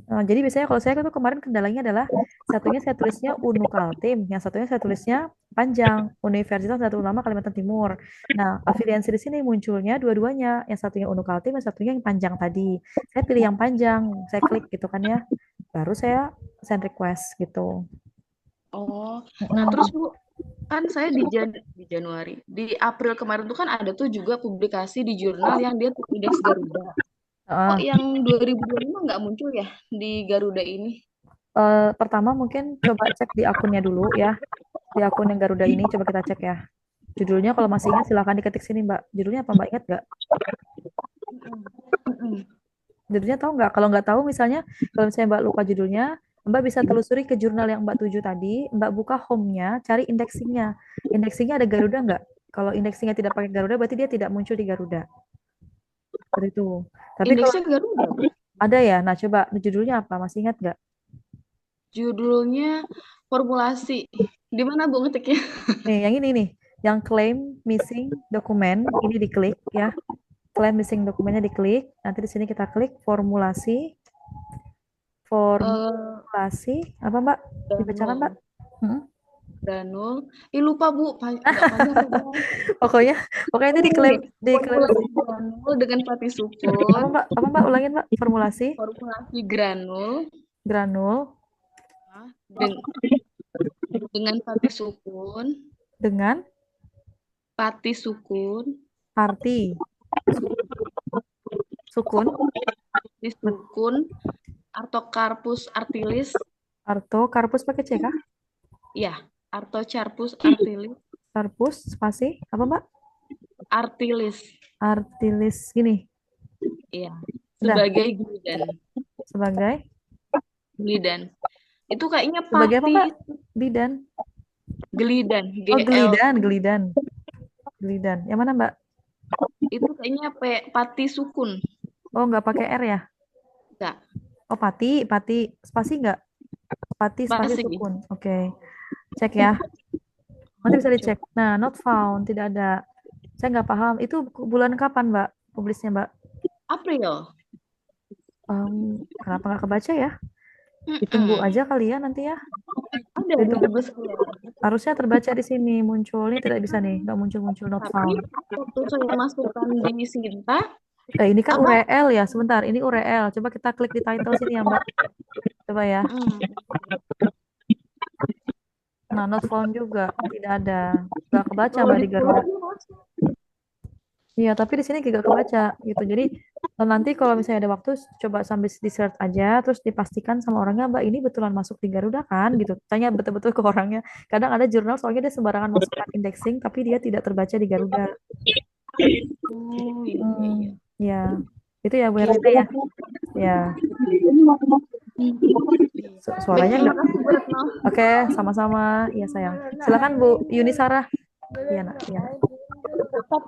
Speaker 1: Jadi biasanya kalau saya tuh kemarin kendalanya adalah satunya saya tulisnya UNU Kaltim, yang satunya saya tulisnya panjang, Universitas Nahdlatul Ulama Kalimantan Timur. Nah, afiliasi di sini munculnya dua-duanya, yang satunya UNU Kaltim, yang satunya yang panjang tadi. Saya pilih yang panjang, saya klik gitu kan ya. Baru saya send request gitu.
Speaker 5: Oh, nah terus Bu, kan saya di Januari, di April kemarin tuh kan ada tuh juga publikasi di jurnal yang dia tuh indeks Garuda. Kok yang 2025 nggak muncul ya di Garuda ini?
Speaker 1: Pertama mungkin coba cek di akunnya dulu ya. Di akun yang Garuda ini coba kita cek ya. Judulnya kalau masih ingat silahkan diketik sini Mbak. Judulnya apa Mbak, ingat nggak? Judulnya tahu nggak? Kalau nggak tahu misalnya, kalau misalnya Mbak lupa judulnya, Mbak bisa telusuri ke jurnal yang Mbak tuju tadi, Mbak buka home-nya, cari indeksingnya. Indeksingnya ada Garuda nggak? Kalau indeksingnya tidak pakai Garuda, berarti dia tidak muncul di Garuda. Seperti itu. Tapi kalau
Speaker 5: Indeksnya Garuda.
Speaker 1: ada ya, nah coba judulnya apa? Masih ingat nggak?
Speaker 5: Judulnya formulasi. Di mana Bu ngetiknya?
Speaker 1: Nih, yang ini nih, yang claim missing dokumen, ini diklik ya. Claim missing dokumennya diklik. Nanti di sini kita klik formulasi. Formulasi apa Mbak? Dibacakan Mbak?
Speaker 5: granul. Lupa Bu, nggak panjang padahal.
Speaker 1: Pokoknya itu diklaim
Speaker 5: Formulasi granul dengan pati
Speaker 1: apa
Speaker 5: sukun,
Speaker 1: Mbak? Apa Mbak? Ulangin Mbak. Formulasi
Speaker 5: formulasi granul
Speaker 1: granul
Speaker 5: den- dengan pati sukun,
Speaker 1: dengan
Speaker 5: pati sukun,
Speaker 1: arti sukun
Speaker 5: pati sukun, Artocarpus artilis,
Speaker 1: Artocarpus pakai C kah?
Speaker 5: ya, Artocarpus artilis,
Speaker 1: Carpus spasi apa Mbak?
Speaker 5: artilis,
Speaker 1: Artilis gini.
Speaker 5: ya,
Speaker 1: Udah.
Speaker 5: sebagai glidan,
Speaker 1: Sebagai
Speaker 5: glidan. Itu kayaknya
Speaker 1: sebagai apa
Speaker 5: pati
Speaker 1: Mbak? Bidan.
Speaker 5: gelidan,
Speaker 1: Oh,
Speaker 5: GL.
Speaker 1: Gelidan. Yang mana Mbak?
Speaker 5: Itu kayaknya pati sukun.
Speaker 1: Oh, nggak pakai R ya?
Speaker 5: Enggak,
Speaker 1: Oh, pati, spasi nggak? Pati, spasi,
Speaker 5: Spasi.
Speaker 1: sukun. Oke. Cek ya. Nanti bisa dicek. Nah, not found, tidak ada. Saya nggak paham. Itu bulan kapan, Mbak? Publisnya, Mbak?
Speaker 5: April.
Speaker 1: Kenapa nggak kebaca ya? Ditunggu aja kali ya nanti ya.
Speaker 5: Ada di tugas saya.
Speaker 1: Harusnya terbaca di sini. Munculnya tidak bisa nih. Nggak muncul not
Speaker 5: Tapi
Speaker 1: found.
Speaker 5: waktu saya masukkan di Sinta,
Speaker 1: Ini kan
Speaker 5: apa?
Speaker 1: URL ya. Sebentar, ini URL. Coba kita klik di title sini ya, Mbak. Coba ya. Nah, not found juga. Tidak ada. Nggak kebaca, Mbak, di Garuda. Iya, tapi di sini juga kebaca gitu. Jadi nanti kalau misalnya ada waktu, coba sambil di search aja, terus dipastikan sama orangnya, Mbak, ini betulan masuk di Garuda kan? Gitu. Tanya betul-betul ke orangnya. Kadang ada jurnal soalnya dia sembarangan masukkan indexing, tapi dia tidak terbaca di Garuda. Ya, itu ya Bu Rita ya. Ya. Suaranya enggak. Oke, sama-sama. Iya sayang. Silakan Bu Yuni Sarah. Iya nak. Iya.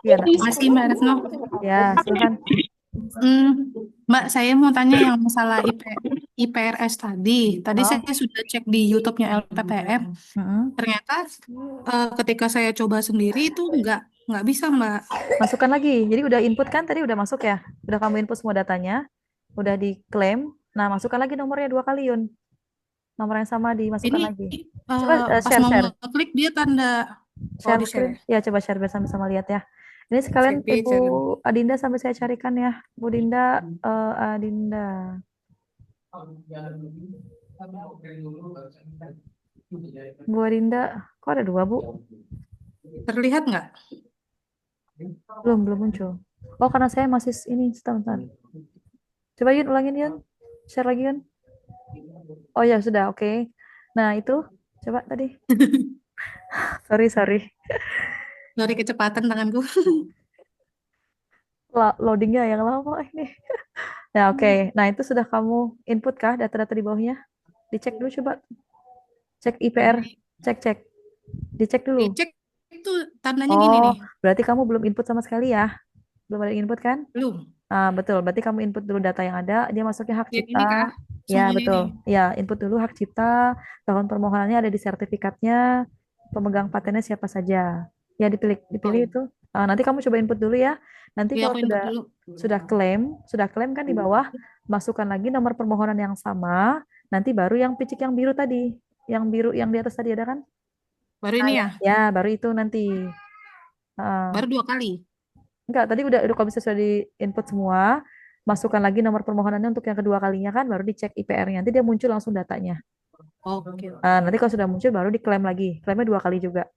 Speaker 1: Iya nak.
Speaker 6: Masih Mbak Retno.
Speaker 1: Ya, silakan.
Speaker 6: Mbak, saya mau tanya yang masalah IPRS tadi. Tadi saya sudah cek di YouTube-nya LPPM. Ternyata ketika saya coba sendiri itu nggak bisa, Mbak.
Speaker 1: Masukkan lagi. Jadi udah input kan tadi udah masuk ya? Udah kamu input semua datanya. Udah diklaim. Nah, masukkan lagi nomornya 2 kali, Yun. Nomor yang sama dimasukkan
Speaker 6: Ini
Speaker 1: lagi. Coba
Speaker 6: pas mau ngeklik dia tanda
Speaker 1: share
Speaker 6: di share.
Speaker 1: Ya, coba share biar sama-sama lihat ya. Ini sekalian Ibu Adinda sampai saya carikan ya. Bu Dinda, Adinda. Bu Adinda, kok ada 2, Bu?
Speaker 6: Terlihat nggak?
Speaker 1: Belum muncul. Oh, karena saya masih ini, sebentar. Coba Yun, ulangin Yun. Share lagi Yun. Oh ya, sudah, oke. Nah, itu. Coba tadi. Sorry.
Speaker 6: Dari kecepatan tanganku.
Speaker 1: Loadingnya yang lama ini. Nah, oke. Nah, itu sudah kamu input kah data-data di bawahnya? Dicek dulu coba. Cek IPR. Cek. Dicek dulu.
Speaker 6: Dicek itu tandanya gini nih.
Speaker 1: Berarti kamu belum input sama sekali ya? Belum ada input kan?
Speaker 6: Belum.
Speaker 1: Betul. Berarti kamu input dulu data yang ada. Dia masuknya hak cipta.
Speaker 6: Ini kah?
Speaker 1: Ya, betul. Ini. Ya, input dulu hak cipta. Tahun permohonannya ada di sertifikatnya. Pemegang patennya siapa saja. Ya, dipilih itu. Nanti kamu coba input dulu ya. Nanti kalau sudah klaim kan di bawah, masukkan lagi nomor permohonan yang sama. Nanti baru yang picik yang biru tadi. Yang biru yang di atas tadi ada kan?
Speaker 6: Baru ini ya?
Speaker 1: Ya, baru itu nanti.
Speaker 6: Baru 2 kali?
Speaker 1: Enggak, tadi udah kalau bisa sudah di input semua, masukkan lagi nomor permohonannya untuk yang kedua kalinya kan, baru dicek IPR-nya. Nanti dia muncul langsung datanya.
Speaker 6: Oke.
Speaker 1: Nanti kalau sudah muncul baru diklaim lagi. Klaimnya 2 kali juga.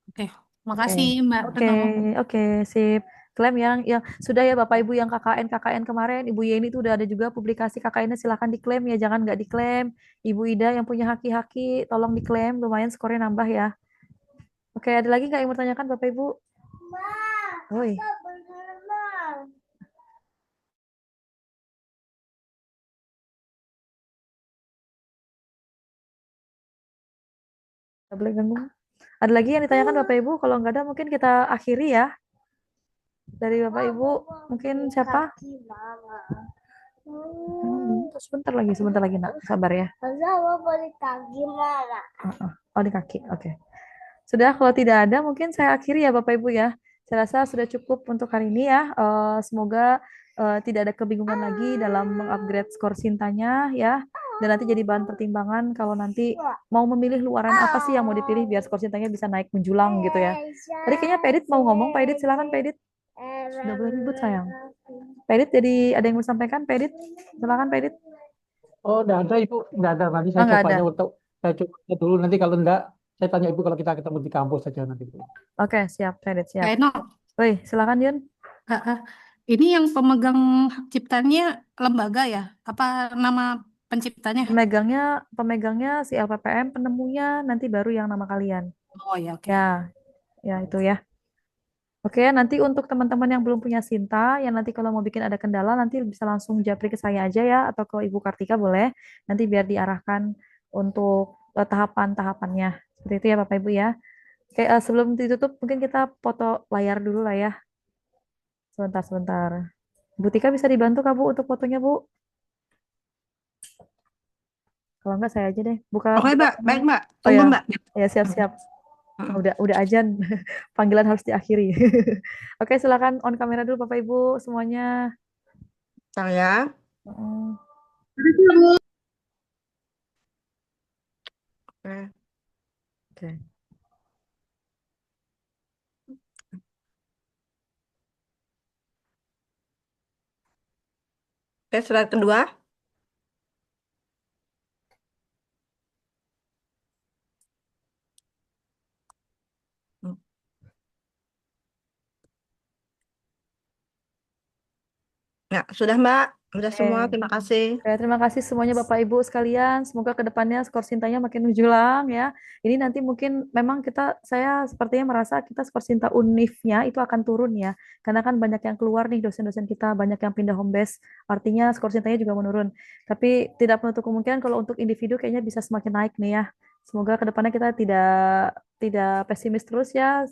Speaker 6: Oke, makasih Mbak.
Speaker 1: Oke, sip. Klaim yang sudah ya Bapak Ibu yang KKN kemarin, Ibu Yeni itu udah ada juga publikasi KKN-nya, silakan diklaim ya, jangan nggak diklaim. Ibu Ida yang punya haki-haki tolong diklaim, lumayan skornya nambah ya. Oke, ada lagi nggak yang mau tanyakan Bapak Ibu? Oi. Nggak boleh ganggu. Ada lagi yang ditanyakan Bapak Ibu? Kalau nggak ada mungkin kita akhiri ya. Dari Bapak Ibu, mungkin siapa? Sebentar lagi nak, sabar ya. Oh, di kaki, oke. Sudah, kalau tidak ada mungkin saya akhiri ya Bapak Ibu ya. Saya rasa sudah cukup untuk hari ini ya. Semoga tidak ada kebingungan lagi dalam mengupgrade skor Sintanya ya. dan nanti jadi bahan pertimbangan kalau nanti mau memilih luaran apa sih yang mau dipilih biar skor cintanya bisa naik menjulang gitu ya. Tadi kayaknya Pak Edit mau ngomong, Pak Edit silakan Pak Edit. Udah boleh ribut sayang. Pak Edit jadi ada yang mau sampaikan, Pak Edit? Silakan Pak Edit.
Speaker 7: Oh, enggak ada Ibu, enggak ada. Nanti
Speaker 1: Oh,
Speaker 7: saya
Speaker 1: nggak
Speaker 7: coba
Speaker 1: ada.
Speaker 7: aja saya coba dulu. Nanti kalau enggak, saya tanya Ibu kalau kita ketemu di kampus saja nanti Bu.
Speaker 1: Oke, siap, Pak Edit, siap.
Speaker 6: Eno,
Speaker 1: Woi, silakan Yun.
Speaker 6: ini yang pemegang hak ciptanya lembaga ya? Apa nama penciptanya?
Speaker 1: Pemegangnya si LPPM, penemunya nanti baru yang nama kalian.
Speaker 6: Oh ya, oke.
Speaker 1: Ya itu ya. Oke, nanti untuk teman-teman yang belum punya Sinta, yang nanti kalau mau bikin ada kendala, nanti bisa langsung japri ke saya aja ya, atau ke Ibu Kartika boleh. Nanti biar diarahkan untuk tahapan-tahapannya. Seperti itu ya Bapak Ibu ya. Oke, sebelum ditutup, mungkin kita foto layar dulu lah ya. Sebentar. Bu Tika bisa dibantu Kak Bu untuk fotonya Bu? Kalau enggak saya aja deh. Buka.
Speaker 6: Oke, Mbak. Baik, Mbak.
Speaker 1: Oh
Speaker 6: Tunggu,
Speaker 1: ya,
Speaker 6: Mbak.
Speaker 1: ya siap-siap. Udah ajan. Panggilan harus diakhiri. Oke, silakan on kamera dulu Bapak Ibu semuanya.
Speaker 6: Bentar ya.
Speaker 1: Mm. Oke.
Speaker 6: Oke, slide kedua. Ya, sudah Mbak. Sudah semua.
Speaker 1: Oke.
Speaker 6: Terima kasih.
Speaker 1: Oke, terima kasih semuanya Bapak Ibu sekalian. Semoga kedepannya skor Sintanya makin menjulang ya. Ini nanti mungkin memang saya sepertinya merasa kita skor Sinta unifnya itu akan turun ya. Karena kan banyak yang keluar nih dosen-dosen kita, banyak yang pindah home base. Artinya skor Sintanya juga menurun. Tapi tidak menutup kemungkinan kalau untuk individu kayaknya bisa semakin naik nih ya. Semoga kedepannya kita tidak pesimis terus ya.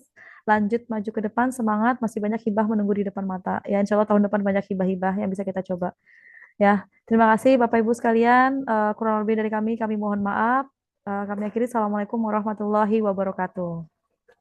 Speaker 1: Lanjut maju ke depan, semangat, masih banyak hibah menunggu di depan mata. Ya, insya Allah tahun depan banyak hibah-hibah yang bisa kita coba. Ya, terima kasih Bapak Ibu sekalian. Kurang lebih dari kami mohon maaf. Kami akhiri. Assalamualaikum warahmatullahi wabarakatuh.